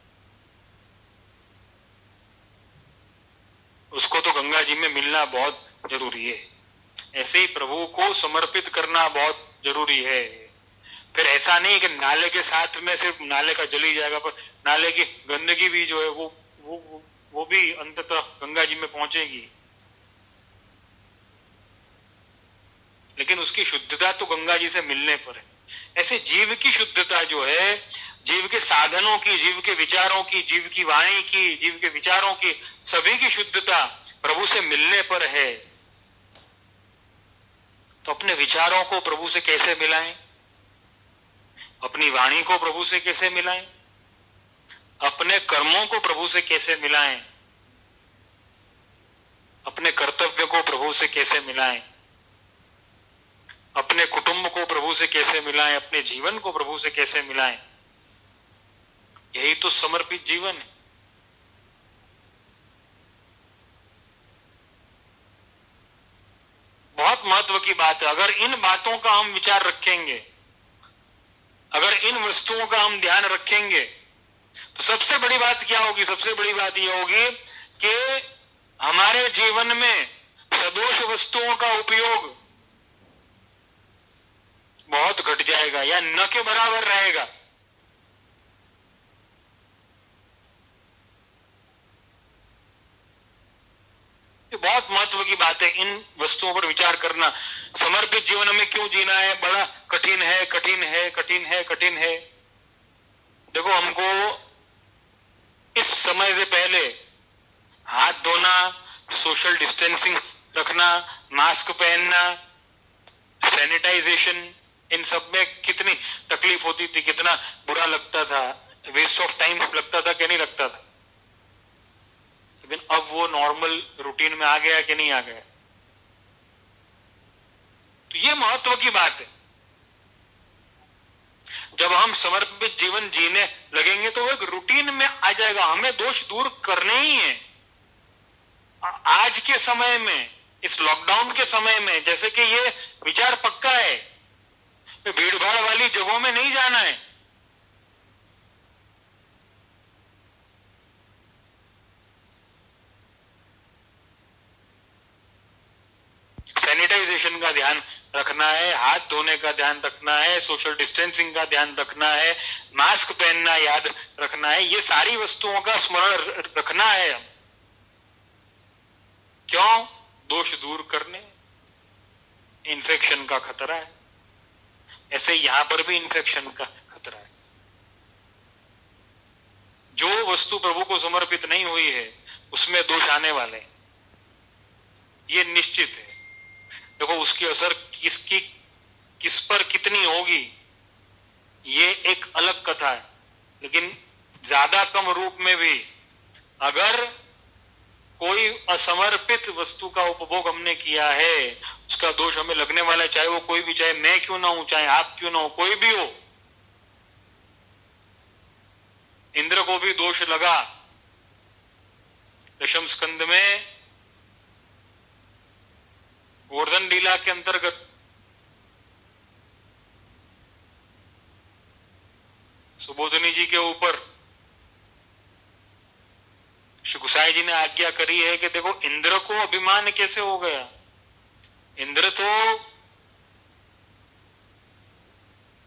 उसको तो गंगा जी में मिलना बहुत जरूरी है। ऐसे ही प्रभु को समर्पित करना बहुत जरूरी है। फिर ऐसा नहीं कि नाले के साथ में सिर्फ नाले का जल ही जाएगा, पर नाले की गंदगी भी जो है वो भी अंततः गंगा जी में पहुंचेगी, लेकिन उसकी शुद्धता तो गंगा जी से मिलने पर है। ऐसे जीव की शुद्धता जो है, जीव के साधनों की, जीव के विचारों की, जीव की वाणी की, जीव के विचारों की, सभी की शुद्धता प्रभु से मिलने पर है। तो अपने विचारों को प्रभु से कैसे मिलाएं, अपनी वाणी को प्रभु से कैसे मिलाएं, अपने कर्मों को प्रभु से कैसे मिलाएं, अपने कर्तव्य को प्रभु से कैसे मिलाएं, अपने कुटुंब को प्रभु से कैसे मिलाएं, अपने जीवन को प्रभु से कैसे मिलाएं। यही तो समर्पित जीवन है। बहुत महत्व की बात है। अगर इन बातों का हम विचार रखेंगे, अगर इन वस्तुओं का हम ध्यान रखेंगे, तो सबसे बड़ी बात क्या होगी? सबसे बड़ी बात यह होगी कि हमारे जीवन में सदोष वस्तुओं का उपयोग बहुत घट जाएगा या न के बराबर रहेगा। ये बहुत महत्व की बात है, इन वस्तुओं पर विचार करना। समर्पित जीवन में क्यों जीना है? बड़ा कठिन है, कठिन है, कठिन है, कठिन है। देखो हमको इस समय से पहले हाथ धोना, सोशल डिस्टेंसिंग रखना, मास्क पहनना, सैनिटाइजेशन, इन सब में कितनी तकलीफ होती थी, कितना बुरा लगता था, वेस्ट ऑफ टाइम लगता था कि नहीं लगता था। लेकिन अब वो नॉर्मल रूटीन में आ गया कि नहीं आ गया? तो ये महत्व की बात है। जब हम समर्पित जीवन जीने लगेंगे तो वो एक रूटीन में आ जाएगा। हमें दोष दूर करने ही है। आज के समय में, इस लॉकडाउन के समय में, जैसे कि ये विचार पक्का है, भीड़ भाड़ वाली जगहों में नहीं जाना है। सैनिटाइजेशन का ध्यान रखना है, हाथ धोने का ध्यान रखना है, सोशल डिस्टेंसिंग का ध्यान रखना है, मास्क पहनना याद रखना है, ये सारी वस्तुओं का स्मरण रखना है। क्यों? दोष दूर करने, इन्फेक्शन का खतरा है। ऐसे यहां पर भी इन्फेक्शन का खतरा है। जो वस्तु प्रभु को समर्पित नहीं हुई है उसमें दोष आने वाले, ये निश्चित है। देखो उसकी असर किस पर कितनी होगी ये एक अलग कथा है, लेकिन ज्यादा कम रूप में भी अगर कोई असमर्पित वस्तु का उपभोग हमने किया है उसका दोष हमें लगने वाला है, चाहे वो कोई भी, चाहे मैं क्यों ना हूं, चाहे आप क्यों ना हो, कोई भी हो। इंद्र को भी दोष लगा। दशम स्कंद में गोवर्धन लीला के अंतर्गत सुबोधनी जी के ऊपर श्री गुसाई जी ने आज्ञा करी है कि देखो इंद्र को अभिमान कैसे हो गया। इंद्र तो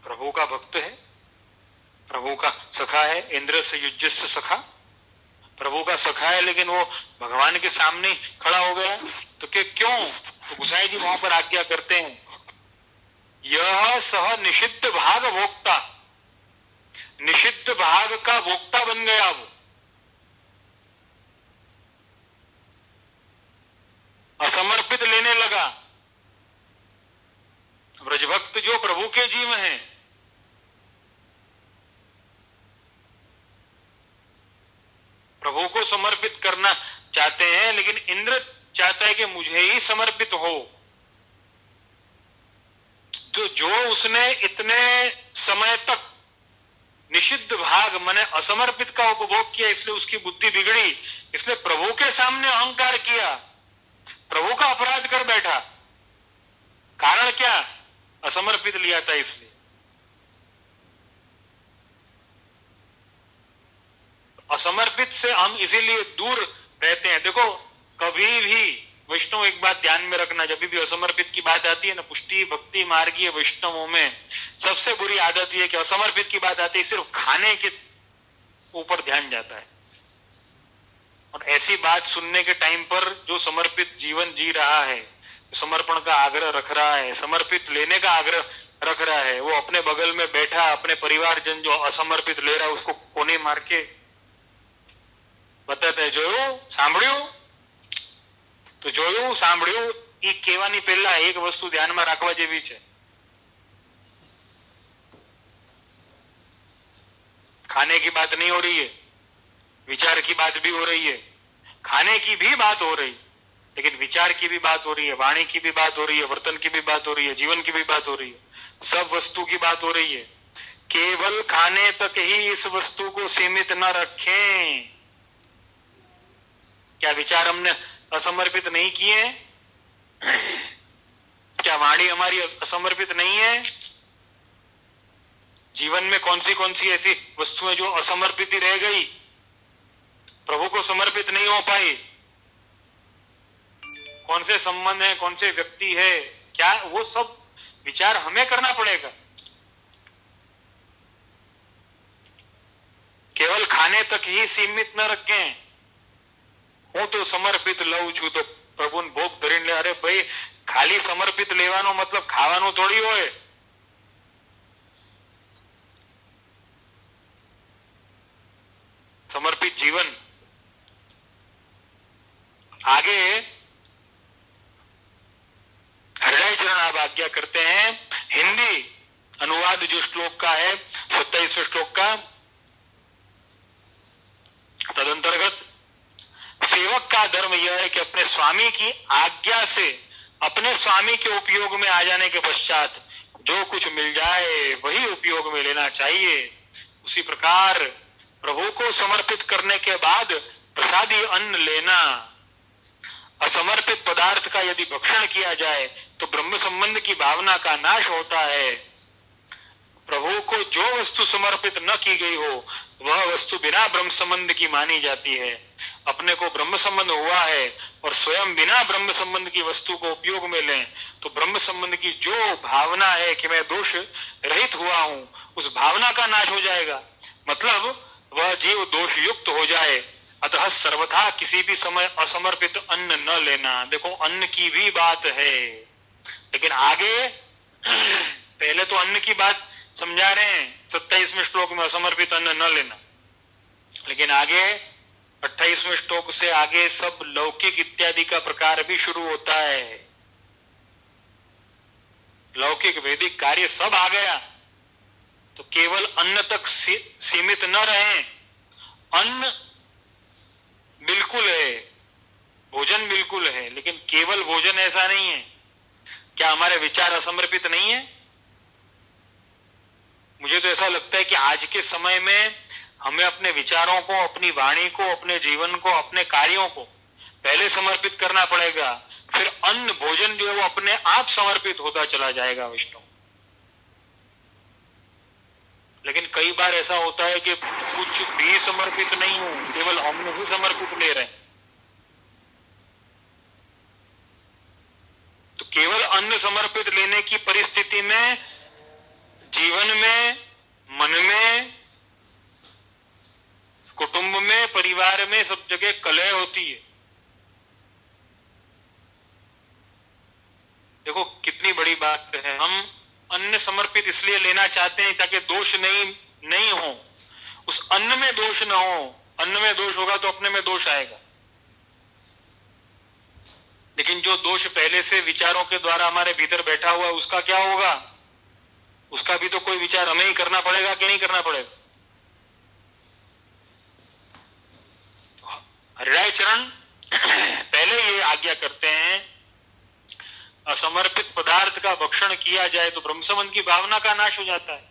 प्रभु का भक्त है, प्रभु का सखा है। इंद्र से युज्यस्य सखा, प्रभु का सखा है, लेकिन वो भगवान के सामने खड़ा हो गया। तो क्यों? तो गुसाई जी वहां पर आज्ञा करते हैं, यह सह निषिद्ध भाग भोक्ता, निषिद्ध भाग का भोक्ता बन गया वो। असमर्पित लेने लगा। ब्रजभक्त जो प्रभु के जीव हैं, प्रभु को समर्पित करना चाहते हैं, लेकिन इंद्र चाहता है कि मुझे ही समर्पित हो। तो जो उसने इतने समय तक निषिद्ध भाग माने असमर्पित का उपभोग किया, इसलिए उसकी बुद्धि बिगड़ी, इसलिए प्रभु के सामने अहंकार किया, प्रभु का अपराध कर बैठा। कारण क्या? असमर्पित लिया था इसलिए। असमर्पित से हम इसीलिए दूर रहते हैं। देखो कभी भी वैष्णव एक बात ध्यान में रखना, जब भी असमर्पित की बात आती है ना, पुष्टि भक्ति मार्गीय वैष्णवों में सबसे बुरी आदत यह कि असमर्पित की बात आती है सिर्फ खाने के ऊपर ध्यान जाता है। और ऐसी बात सुनने के टाइम पर जो समर्पित जीवन जी रहा है, समर्पण का आग्रह रख रहा है, समर्पित लेने का आग्रह रख रहा है, वो अपने बगल में बैठा अपने परिवारजन जो असमर्पित ले रहा है उसको कोने मार के बताता है, જોયું સાંભળ્યું? તો જોયું સાંભળ્યું એ કહેવાની પહેલા એક વસ્તુ ધ્યાનમાં રાખવા જેવી છે। खाने की बात नहीं हो रही है, विचार की बात भी हो रही है। खाने की भी बात हो रही, लेकिन विचार की भी बात हो रही है, वाणी की भी बात हो रही है, वर्तन की भी बात हो रही है, जीवन की भी बात हो रही है, सब वस्तु की बात हो रही है। केवल खाने तक ही इस वस्तु को सीमित न रखें। क्या विचार हमने असमर्पित नहीं किए? क्या वाणी हमारी असमर्पित नहीं है? जीवन में कौन सी ऐसी वस्तुएं जो असमर्पित ही रह गई, प्रभु को समर्पित नहीं हो पाई? कौन से संबंध है, कौन से व्यक्ति है, क्या वो सब विचार हमें करना पड़ेगा। केवल खाने तक ही सीमित न रखें। હું તો સમર્પિત લઉં છું તો પ્રભુને ભોગ ધરીને લે। અરે ભાઈ, ખાલી સમર્પિત લેવાનો મતલબ ખાવાનું થોડી હોય। समर्पित जीवन। आगे हृदय चरण आप आज्ञा करते हैं, हिंदी अनुवाद जो श्लोक का है 27वें श्लोक का, तदंतर्गत सेवक का धर्म यह है कि अपने स्वामी की आज्ञा से अपने स्वामी के उपयोग में आ जाने के पश्चात जो कुछ मिल जाए वही उपयोग में लेना चाहिए। उसी प्रकार प्रभु को समर्पित करने के बाद प्रसादी अन्न लेना, असमर्पित पदार्थ का यदि भक्षण किया जाए तो ब्रह्म संबंध की भावना का नाश होता है। प्रभु को जो वस्तु समर्पित न की गई हो वह वस्तु बिना ब्रह्म संबंध की मानी जाती है। अपने को ब्रह्म संबंध हुआ है और स्वयं बिना ब्रह्म संबंध की वस्तु को उपयोग में लें तो ब्रह्म संबंध की जो भावना है कि मैं दोष रहित हुआ हूं, उस भावना का नाश हो जाएगा। मतलब वह जीव दोष युक्त हो जाए। अतः सर्वथा किसी भी समय असमर्पित अन्न न लेना। देखो अन्न की भी बात है, लेकिन आगे पहले तो अन्न की बात समझा रहे हैं 27वें श्लोक में असमर्पित अन्न न लेना, लेकिन आगे 28वें श्लोक से आगे सब लौकिक इत्यादि का प्रकार भी शुरू होता है। लौकिक वैदिक कार्य सब आ गया, तो केवल अन्न तक सीमित न रहें। अन्न बिल्कुल है, भोजन बिल्कुल है, लेकिन केवल भोजन ऐसा नहीं है। क्या हमारे विचार असमर्पित नहीं है? मुझे तो ऐसा लगता है कि आज के समय में हमें अपने विचारों को, अपनी वाणी को, अपने जीवन को, अपने कार्यों को पहले समर्पित करना पड़ेगा, फिर अन्न भोजन जो है वो अपने आप समर्पित होता चला जाएगा विष्णु। लेकिन कई बार ऐसा होता है कि कुछ भी समर्पित नहीं हो, केवल अन्न ही समर्पित ले रहे हैं। तो केवल अन्न समर्पित लेने की परिस्थिति में जीवन में, मन में, कुटुंब में, परिवार में, सब जगह कलह होती है। देखो कितनी बड़ी बात है। हम अन्न समर्पित इसलिए लेना चाहते हैं ताकि दोष नहीं हो, उस अन्न में दोष न हो। अन्न में दोष होगा तो अपने में दोष आएगा। लेकिन जो दोष पहले से विचारों के द्वारा हमारे भीतर बैठा हुआ है, उसका क्या होगा? उसका भी तो कोई विचार हमें ही करना पड़ेगा कि नहीं करना पड़ेगा? हरिराय चरण पहले ये आज्ञा करते हैं, असमर्पित पदार्थ का भक्षण किया जाए तो ब्रह्म संबंध की भावना का नाश हो जाता है।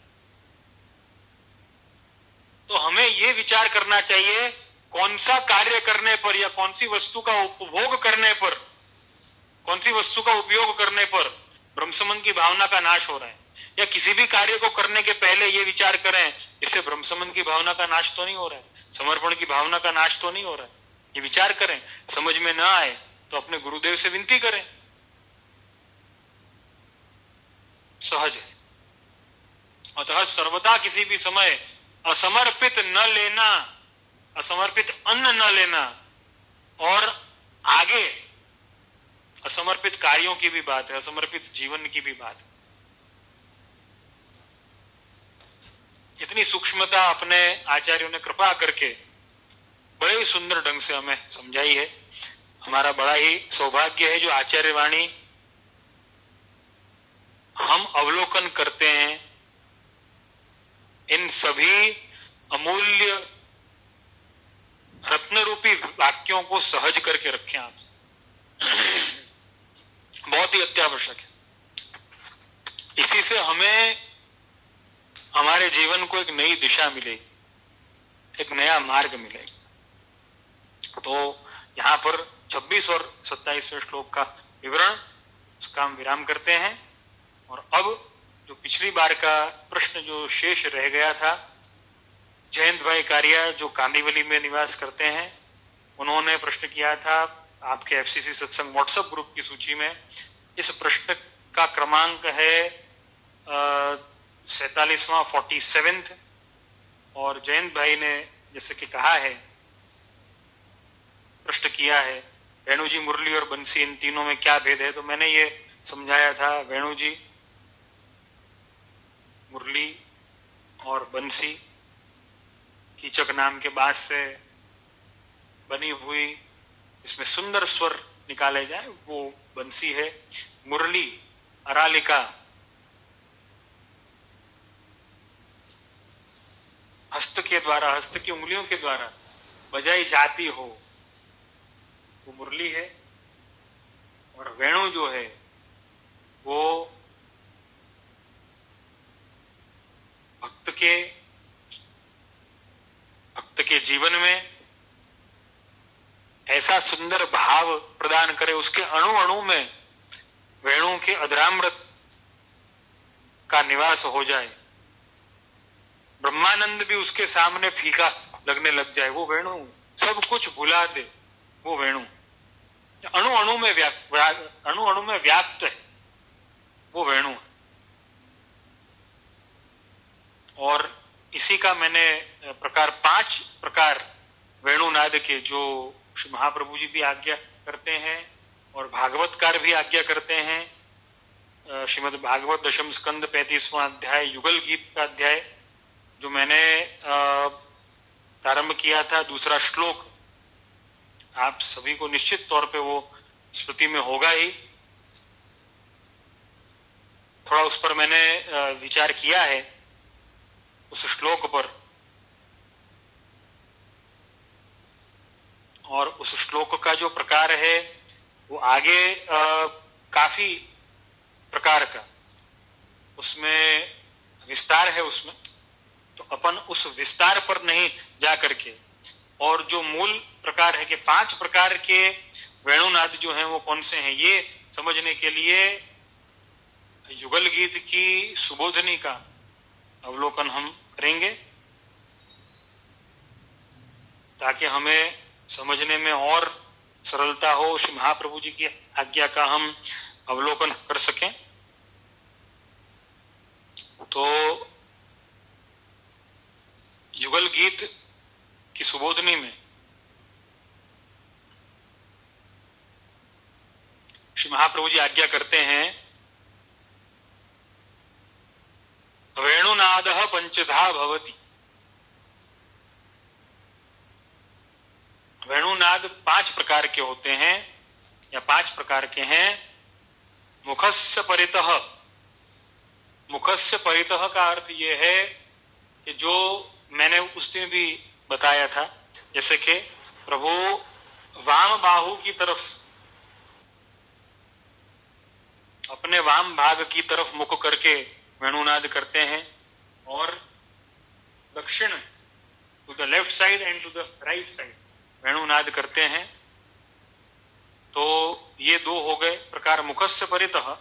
तो हमें ये विचार करना चाहिए, कौन सा कार्य करने पर या कौन सी वस्तु का उपभोग करने पर, कौन सी वस्तु का उपयोग करने पर ब्रह्म संबंध की भावना का नाश हो रहा है। या किसी भी कार्य को करने के पहले ये विचार करें, इससे ब्रह्म संबंध की भावना का नाश तो नहीं हो रहा है, समर्पण की भावना का नाश तो नहीं हो रहा है। ये विचार करें। समझ में ना आए तो अपने गुरुदेव से विनती करें, सहज है। अतः सर्वदा किसी भी समय असमर्पित न लेना, असमर्पित अन्न न लेना। और आगे असमर्पित कार्यों की भी बात है, असमर्पित जीवन की भी बात है। इतनी सूक्ष्मता अपने आचार्यों ने कृपा करके बड़े ही सुंदर ढंग से हमें समझाई है। हमारा बड़ा ही सौभाग्य है जो आचार्य वाणी हम अवलोकन करते हैं। इन सभी अमूल्य रत्न रूपी वाक्यों को सहज करके रखें आप। बहुत ही अत्यावश्यक है। इसी से हमें हमारे जीवन को एक नई दिशा मिलेगी, एक नया मार्ग मिलेगा। तो यहां पर 26 और 27वें श्लोक का विवरण, उसका हम विराम करते हैं। और अब जो पिछली बार का प्रश्न जो शेष रह गया था, जयंत भाई कारिया जो कांदीवली में निवास करते हैं, उन्होंने प्रश्न किया था आपके एफसीसी सत्संग व्हाट्सएप ग्रुप की सूची में। इस प्रश्न का क्रमांक है 47वां 47th। और जयंत भाई ने जैसे कि कहा है, प्रश्न किया है वेणु जी, मुरली और बंसी इन तीनों में क्या भेद है। तो मैंने ये समझाया था, वेणु जी, मुरली और बंसी कीचक नाम के बांस से बनी हुई, इसमें सुंदर स्वर निकाले जाए, वो बंसी है। मुरली अरालिका हस्त के द्वारा, हस्त की उंगलियों के द्वारा बजाई जाती हो, वो मुरली है। और वेणु जो है वो भक्त के जीवन में ऐसा सुंदर भाव प्रदान करे, उसके अणु अणु में वेणु के अधरामृत का निवास हो जाए, ब्रह्मानंद भी उसके सामने फीका लगने लग जाए, वो वेणु सब कुछ भुला दे, वो वेणु अणु अणु में अणु अणु में व्याप्त है, वो वेणु। और इसी का मैंने प्रकार 5 प्रकार वेणुनाद के जो श्री महाप्रभु जी भी आज्ञा करते हैं और भागवतकार भी आज्ञा करते हैं। श्रीमद् भागवत दशम स्कंद 35वां अध्याय युगल गीत का अध्याय जो मैंने प्रारंभ किया था, दूसरा श्लोक आप सभी को निश्चित तौर पे वो स्मृति में होगा ही। थोड़ा उस पर मैंने विचार किया है, उस श्लोक पर, और उस श्लोक का जो प्रकार है वो आगे काफी प्रकार का उसमें विस्तार है उसमें, तो अपन उस विस्तार पर नहीं जा करके, और जो मूल प्रकार है कि 5 प्रकार के वेणुनाद जो हैं वो कौन से हैं, ये समझने के लिए युगल गीत की सुबोधनी का अवलोकन हम करेंगे, ताकि हमें समझने में और सरलता हो, श्री महाप्रभु जी की आज्ञा का हम अवलोकन कर सकें। तो युगल गीत की सुबोधनी में श्री महाप्रभु जी आज्ञा करते हैं, वेणुनाद पंचधा भवति। वेणुनाद 5 प्रकार के होते हैं या 5 प्रकार के हैं। मुखस्य परितः, मुखस्य परितः का अर्थ यह है कि जो मैंने उस दिन भी बताया था, जैसे कि प्रभु वाम बाहु की तरफ, अपने वाम भाग की तरफ मुख करके वेणुनाद करते हैं, और दक्षिण to the left side and to the right side वेणुनाद करते हैं। तो ये 2 हो गए प्रकार। मुखस्य परितः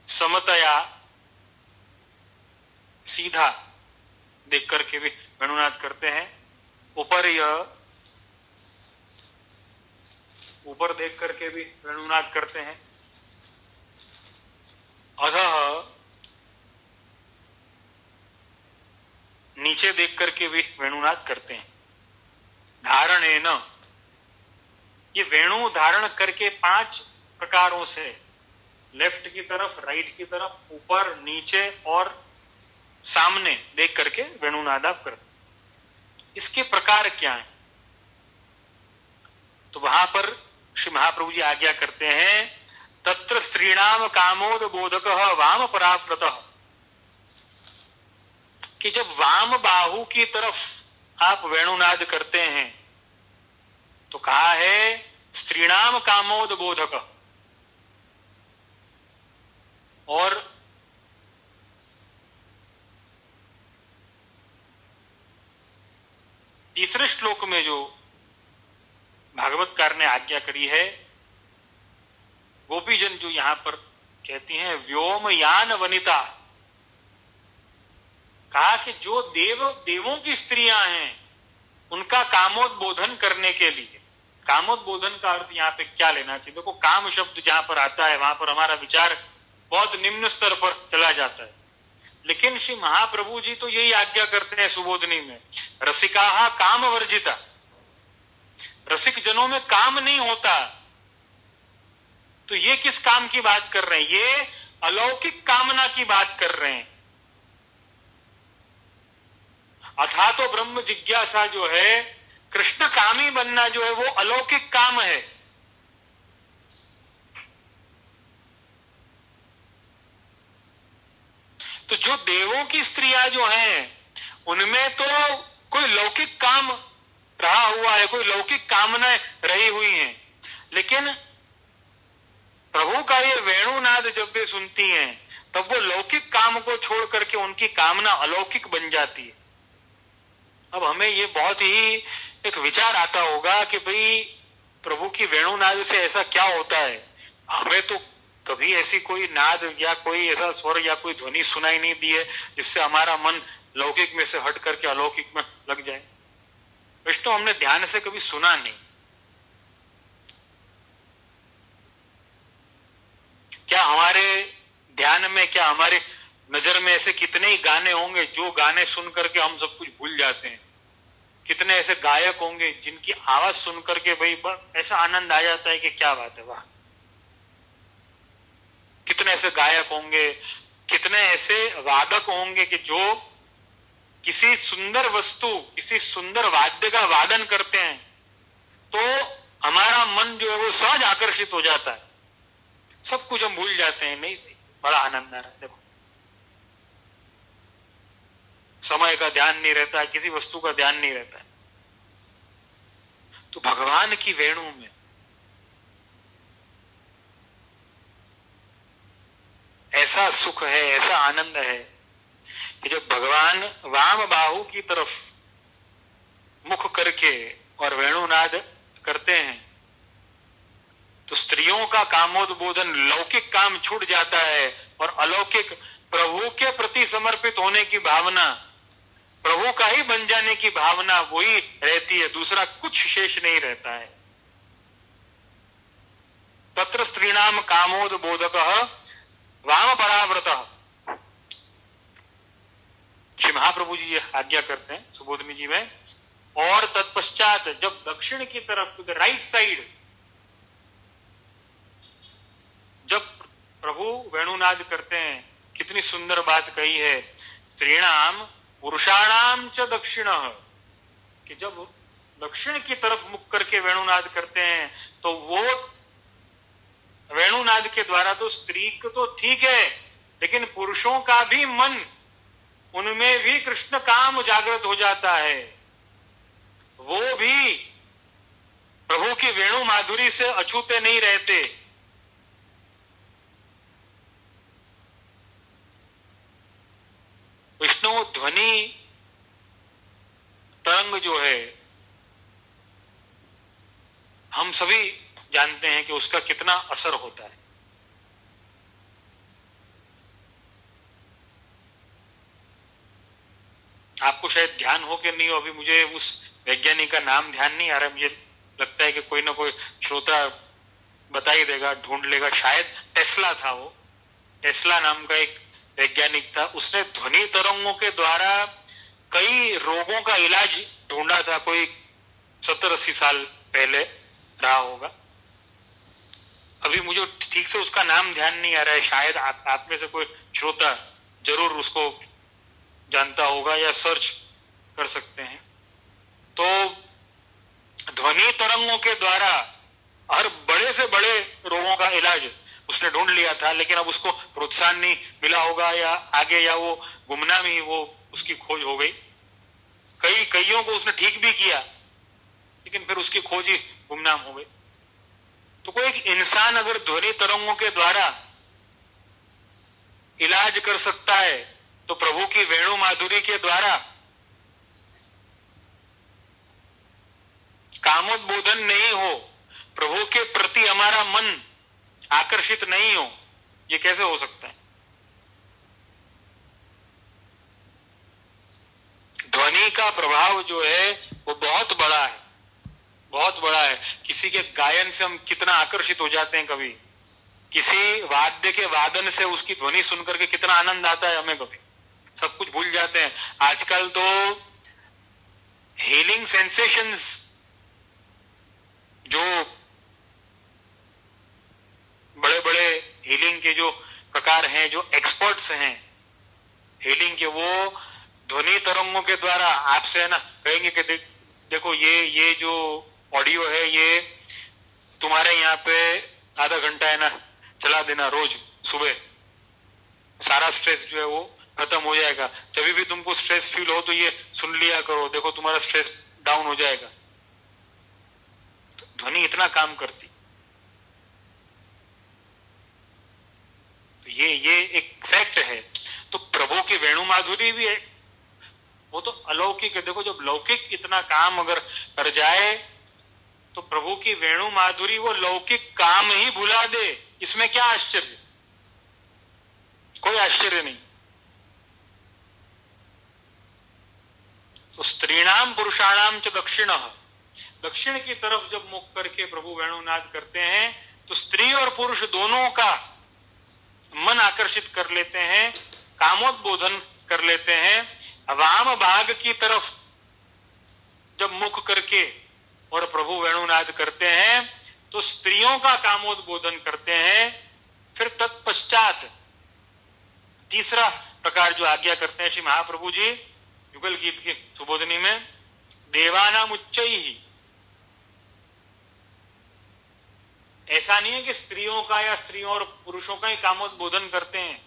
समतया, सीधा देख करके भी वेणुनाद करते हैं। ऊपर देख करके भी वेणुनाद करते हैं। अधः, नीचे देख करके भी वेणुनाद करते हैं। धारणेन, ये वेणु धारण करके 5 प्रकारों से, लेफ्ट की तरफ, राइट की तरफ, ऊपर, नीचे और सामने देख करके वेणुनाद आप करते। इसके प्रकार क्या हैं? तो वहां पर श्री महाप्रभु जी आज्ञा करते हैं, तत्र स्त्रीणाम कामोद बोधक वाम पराव्रतः, कि जब वाम बाहु की तरफ आप वेणुनाद करते हैं तो कहा है स्त्रीणाम कामोद बोधक। और तीसरे श्लोक में जो भागवतकार ने आज्ञा करी है, गोपीजन जो यहां पर कहती हैं व्योमयान वनिता, कहा कि जो देवों की स्त्रियां हैं उनका कामोद्बोधन करने के लिए, कामोद्बोधन का अर्थ यहां पे क्या लेना चाहिए? देखो, काम शब्द जहां पर आता है वहां पर हमारा विचार बहुत निम्न स्तर पर चला जाता है, लेकिन श्री महाप्रभु जी तो यही आज्ञा करते हैं सुबोधनी में, रसिकाहा काम वर्जिता, रसिक जनों में काम नहीं होता। तो ये किस काम की बात कर रहे हैं? ये अलौकिक कामना की बात कर रहे हैं। अथा तो ब्रह्म जिज्ञासा जो है, कृष्ण कामी बनना जो है, वो अलौकिक काम है। तो जो देवों की स्त्रियां जो हैं उनमें तो कोई लौकिक काम रहा हुआ है, कोई लौकिक कामनाएं रही हुई हैं, लेकिन प्रभु का ये वेणुनाद जब वे सुनती हैं तब वो लौकिक काम को छोड़ करके उनकी कामना अलौकिक बन जाती है। अब हमें ये बहुत ही एक विचार आता होगा कि भाई प्रभु की वेणुनाद से ऐसा क्या होता है? हमें तो कभी ऐसी कोई नाद या कोई ऐसा स्वर या कोई ध्वनि सुनाई नहीं दी है जिससे हमारा मन लौकिक में से हट करके अलौकिक में लग जाए। विष्णु हमने ध्यान से कभी सुना नहीं। क्या हमारे ध्यान में, क्या हमारे नजर में ऐसे कितने ही गाने होंगे जो गाने सुन करके हम सब कुछ भूल जाते हैं। कितने ऐसे गायक होंगे जिनकी आवाज सुन करके भाई ऐसा आनंद आ जाता है कि क्या बात है, वाह। कितने ऐसे गायक होंगे, कितने ऐसे वादक होंगे कि जो किसी सुंदर वस्तु, किसी सुंदर वाद्य का वादन करते हैं तो हमारा मन जो है वो सहज आकर्षित हो जाता है। सब कुछ हम भूल जाते हैं। नहीं, बड़ा आनंद आ रहा है। देखो, समय का ध्यान नहीं रहता है, किसी वस्तु का ध्यान नहीं रहता है। तो भगवान की वेणु में ऐसा सुख है, ऐसा आनंद है कि जब भगवान वाम बाहु की तरफ मुख करके और वेणुनाद करते हैं तो स्त्रियों का कामोद्बोधन, लौकिक काम छूट जाता है और अलौकिक प्रभु के प्रति समर्पित होने की भावना, प्रभु का ही बन जाने की भावना वही रहती है, दूसरा कुछ शेष नहीं रहता है। तत्र स्त्रीणाम कामोद्बोधक वाम पराव्रत। श्री महाप्रभु जी ये आज्ञा करते हैं सुबोधनी जी में। और तत्पश्चात जब दक्षिण की तरफ, राइट साइड, जब प्रभु वेणुनाद करते हैं, कितनी सुंदर बात कही है, स्त्रीणाम पुरुषाणाम च दक्षिण, कि जब दक्षिण की तरफ मुख करके वेणुनाद करते हैं तो वो वेणुनाद के द्वारा तो स्त्री को तो ठीक है, लेकिन पुरुषों का भी मन, उनमें भी कृष्ण काम जागृत हो जाता है। वो भी प्रभु की वेणु माधुरी से अछूते नहीं रहते। विष्णु ध्वनि तरंग जो है, हम सभी जानते हैं कि उसका कितना असर होता है। आपको शायद ध्यान हो कि नहीं हो, अभी मुझे उस वैज्ञानिक का नाम ध्यान नहीं आ रहा। मुझे लगता है कि कोई ना कोई श्रोता बता ही देगा, ढूंढ लेगा। शायद टेस्ला था, वो टेस्ला नाम का एक वैज्ञानिक था। उसने ध्वनि तरंगों के द्वारा कई रोगों का इलाज ढूंढा था। कोई 70-80 साल पहले रहा होगा। अभी मुझे ठीक से उसका नाम ध्यान नहीं आ रहा है। शायद आप में से कोई श्रोता जरूर उसको जानता होगा या सर्च कर सकते हैं। तो ध्वनि तरंगों के द्वारा हर बड़े से बड़े रोगों का इलाज उसने ढूंढ लिया था, लेकिन अब उसको प्रोत्साहन नहीं मिला होगा या आगे, या वो गुमनाम ही वो उसकी खोज हो गई। कईयों को उसने ठीक भी किया, लेकिन फिर उसकी खोज ही गुमनाम हो गई। तो कोई एक इंसान अगर ध्वनि तरंगों के द्वारा इलाज कर सकता है तो प्रभु की वेणु माधुरी के द्वारा कामोद्बोधन नहीं हो, प्रभु के प्रति हमारा मन आकर्षित नहीं हो, ये कैसे हो सकता है? ध्वनि का प्रभाव जो है वो बहुत बड़ा है, बहुत बड़ा है। किसी के गायन से हम कितना आकर्षित हो जाते हैं, कभी किसी वाद्य के वादन से उसकी ध्वनि सुनकर के कितना आनंद आता है हमें, कभी सब कुछ भूल जाते हैं। आजकल तो हीलिंग सेंसेशंस, जो बड़े बड़े हीलिंग के जो प्रकार हैं, जो एक्सपर्ट्स हैं हीलिंग के, वो ध्वनि तरंगों के द्वारा आपसे है ना कहेंगे कि देखो ये जो ऑडियो है ये तुम्हारे यहाँ पे आधा घंटा है ना चला देना रोज सुबह, सारा स्ट्रेस जो है वो खत्म हो जाएगा। जब भी तुमको स्ट्रेस फील हो तो ये सुन लिया करो, देखो तुम्हारा स्ट्रेस डाउन हो जाएगा। तो ध्वनि इतना काम करती। तो ये एक फैक्ट है। तो प्रभु की वेणु माधुरी भी है, वो तो अलौकिक है। देखो जब लौकिक इतना काम अगर कर जाए तो प्रभु की वेणु माधुरी वो लौकिक काम ही भुला दे। इसमें क्या आश्चर्य? कोई आश्चर्य नहीं। तो स्त्रीणाम पुरुषाणाम च दक्षिण, दक्षिण की तरफ जब मुख करके प्रभु वेणुनाद करते हैं तो स्त्री और पुरुष दोनों का मन आकर्षित कर लेते हैं, कामोद्बोधन कर लेते हैं। वाम भाग की तरफ जब मुख करके और प्रभु वेणुनाद करते हैं तो स्त्रियों का कामोद्बोधन करते हैं। फिर तत्पश्चात तीसरा प्रकार जो आज्ञा करते हैं श्री महाप्रभु जी युगल गीत के सुबोधनी में, देवानाम उच्चैहि। ऐसा नहीं है कि स्त्रियों का या स्त्रियों और पुरुषों का ही कामोद्बोधन करते हैं,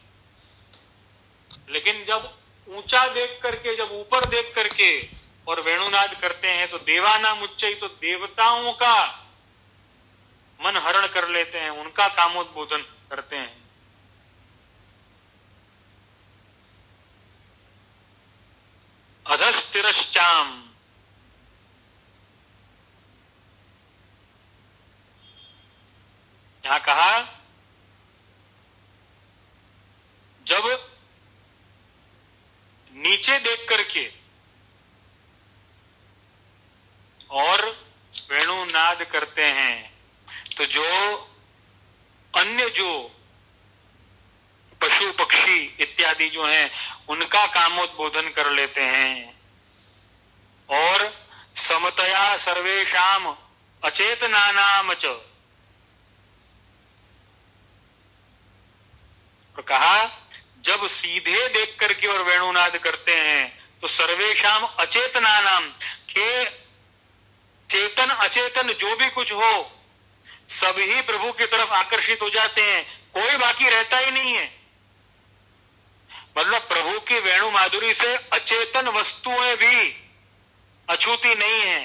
लेकिन जब ऊंचा देख करके, जब ऊपर देख करके और वेणुनाद करते हैं तो देवानाम उच्चैहि, तो देवताओं का मन हरण कर लेते हैं, उनका कामोद्बोधन करते हैं। अधस्तिरश्चाम, यहां कहा जब नीचे देख करके और वेणुनाद करते हैं तो जो अन्य जो पशु पक्षी इत्यादि जो हैं उनका कामोद्बोधन कर लेते हैं। और समतया सर्वेषाम अचेतनानाम च, और कहा जब सीधे देख करके और वेणुनाद करते हैं तो सर्वेषाम अचेतनानाम, के चेतन अचेतन जो भी कुछ हो सभी प्रभु की तरफ आकर्षित हो जाते हैं, कोई बाकी रहता ही नहीं है। मतलब प्रभु की वेणु माधुरी से अचेतन वस्तुएं भी अछूती नहीं है,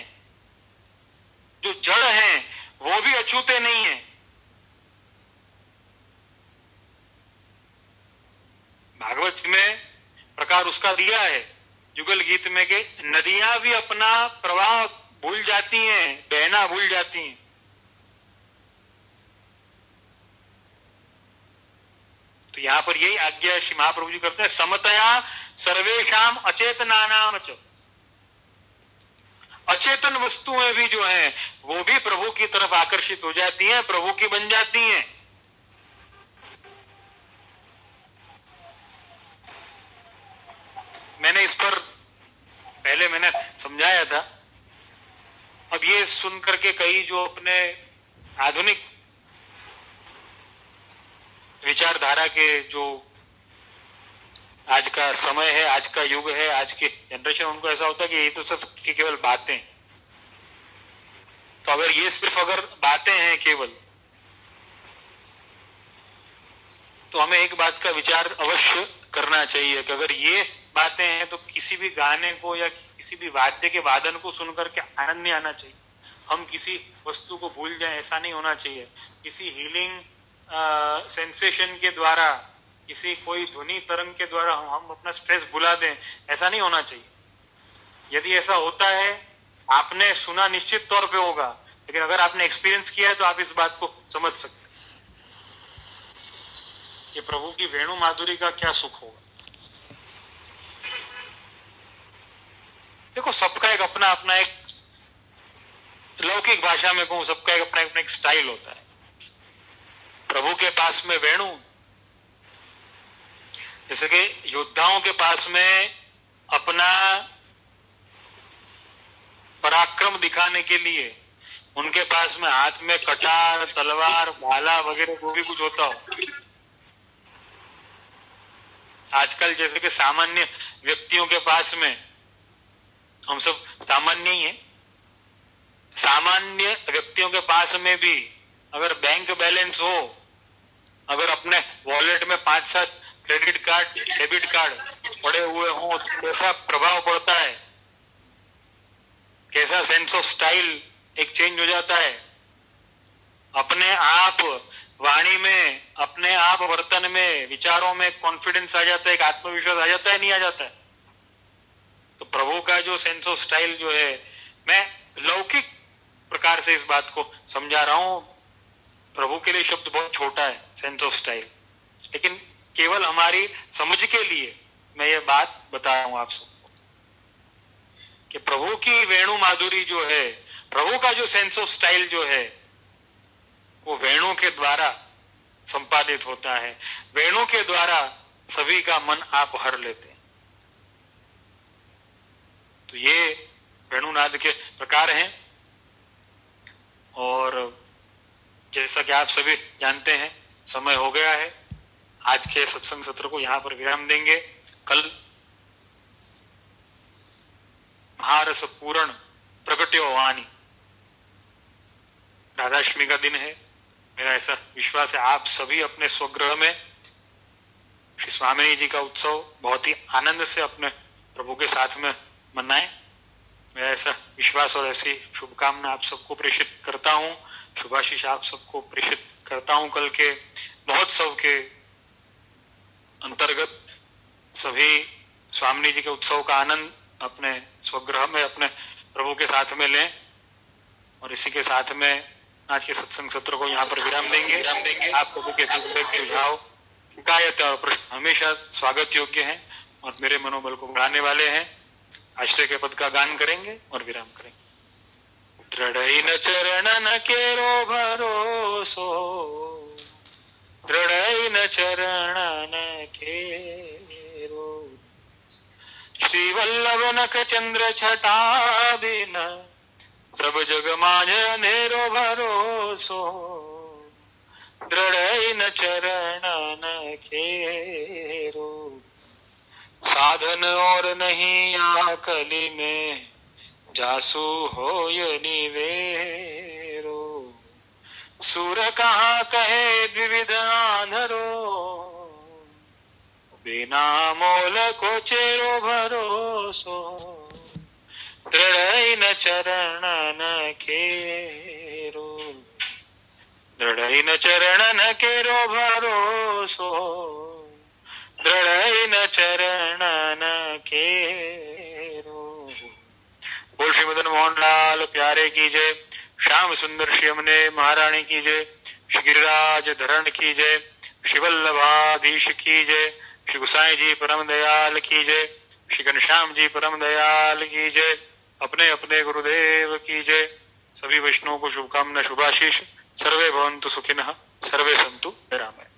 जो जड़ हैं वो भी अछूते नहीं है। भागवत में प्रकार उसका दिया है युगल गीत में कि नदियां भी अपना प्रवाह भूल जाती हैं, बहना भूल जाती हैं। तो यहां पर यही आज्ञा श्री महाप्रभु जी करते हैं, समतया सर्वेषाम अचेतनानाम च, अचेतन वस्तुएं भी जो हैं वो भी प्रभु की तरफ आकर्षित हो जाती हैं, प्रभु की बन जाती हैं। मैंने इस पर पहले मैंने समझाया था। अब ये सुन करके कई जो अपने आधुनिक विचारधारा के जो आज का समय है, आज का युग है, आज के जनरेशन, उनको ऐसा होता है कि ये तो सब केवल बातें। तो अगर ये सिर्फ अगर बातें हैं केवल, तो हमें एक बात का विचार अवश्य करना चाहिए कि अगर ये बातें हैं तो किसी भी गाने को या किसी भी वाद्य के वादन को सुनकर के आनंद नहीं आना चाहिए। हम किसी वस्तु को भूल जाएं, ऐसा नहीं होना चाहिए। किसी हीलिंग सेंसेशन के द्वारा, किसी कोई ध्वनि तरंग के द्वारा हम अपना स्ट्रेस भुला दें, ऐसा नहीं होना चाहिए। यदि ऐसा होता है, आपने सुना निश्चित तौर पे होगा, लेकिन अगर आपने एक्सपीरियंस किया है तो आप इस बात को समझ सकते हैं कि प्रभु की वेणु माधुरी का क्या सुख होगा। देखो, सबका एक अपना अपना एक, लौकिक भाषा में कहूं, सबका एक अपना अपना एक स्टाइल होता है। प्रभु के पास में वेणु, जैसे कि योद्धाओं के पास में अपना पराक्रम दिखाने के लिए उनके पास में हाथ में कटार, तलवार, भाला वगैरह जो भी कुछ होता हो। आजकल जैसे कि सामान्य व्यक्तियों के पास में, हम सब सामान्य ही हैं, सामान्य व्यक्तियों के पास में भी अगर बैंक बैलेंस हो, अगर अपने वॉलेट में 5-7 क्रेडिट कार्ड, डेबिट कार्ड पड़े हुए हों, तो कैसा प्रभाव पड़ता है, कैसा सेंस ऑफ स्टाइल एक चेंज हो जाता है। अपने आप वाणी में, अपने आप वर्तन में, विचारों में कॉन्फिडेंस आ जाता है, एक आत्मविश्वास आ जाता है, नहीं आ जाता है। तो प्रभु का जो सेंस ऑफ स्टाइल जो है, मैं लौकिक प्रकार से इस बात को समझा रहा हूं। प्रभु के लिए शब्द बहुत छोटा है, सेंस ऑफ स्टाइल, लेकिन केवल हमारी समझ के लिए मैं ये बात बता रहा हूं आप सबको कि प्रभु की वेणु माधुरी जो है, प्रभु का जो सेंस ऑफ स्टाइल जो है, वो वेणु के द्वारा संपादित होता है। वेणु के द्वारा सभी का मन आप हर लेते हैं। तो ये वेणुनाद के प्रकार हैं। और जैसा कि आप सभी जानते हैं, समय हो गया है। आज के सत्संग सत्र को यहां पर विराम देंगे। कल महारस पूर्ण प्रगट्यो वाणी राधाष्टमी का दिन है। मेरा ऐसा विश्वास है आप सभी अपने स्वगृह में श्री स्वामी जी का उत्सव बहुत ही आनंद से अपने प्रभु के साथ में मनाएं। मेरा ऐसा विश्वास और ऐसी शुभकामना आप सबको प्रेषित करता हूं, शुभाशीष आप सबको प्रेषित करता हूं। कल के महोत्सव के अंतर्गत सभी स्वामी जी के उत्सव का आनंद अपने स्वगृह में अपने प्रभु के साथ में लें। और इसी के साथ में आज के सत्संग सत्र को यहाँ पर विराम देंगे। आप प्रभु के फीडबैक, सुझाव, शिकायत और प्रश्न हमेशा स्वागत योग्य हैं और मेरे मनोबल को बढ़ाने वाले हैं। आश्रय के पद का गान करेंगे और विराम करेंगे। दृढ़ चरणन केरो भरोसो, दृढ़ चरणन केरो, श्री वल्लभ नख चंद्र छटा बिन, सब जग माज अंधेरो भरोसो, दृढ़ चरणन केरो, साधन और नहीं आकली में, जासु होय निवेरो, सूर कहाँ कहे द्विविध आंधरो, बिना मोल को चेरो भरोसो, दृढ़ चरणन केरो, दृढ़ चरणन केरो भरोसो, दृढ़ चरणन केरो। बोल श्री मदन मोहन लाल प्यारे की जय। श्याम सुंदर श्री यमुने महारानी की जय। श्री गिरिराज धरण की जय। श्री वल्लभाधीश की जय। श्री गुसाई जी परम दयाल की जय। श्री घनश्याम जी परम दयाल की जय। अपने अपने गुरुदेव की जय। सभी वैष्णवों को शुभकामना, शुभाशीष। सर्वे भवन्तु सुखिनः, सर्वे सन्तु निरामय।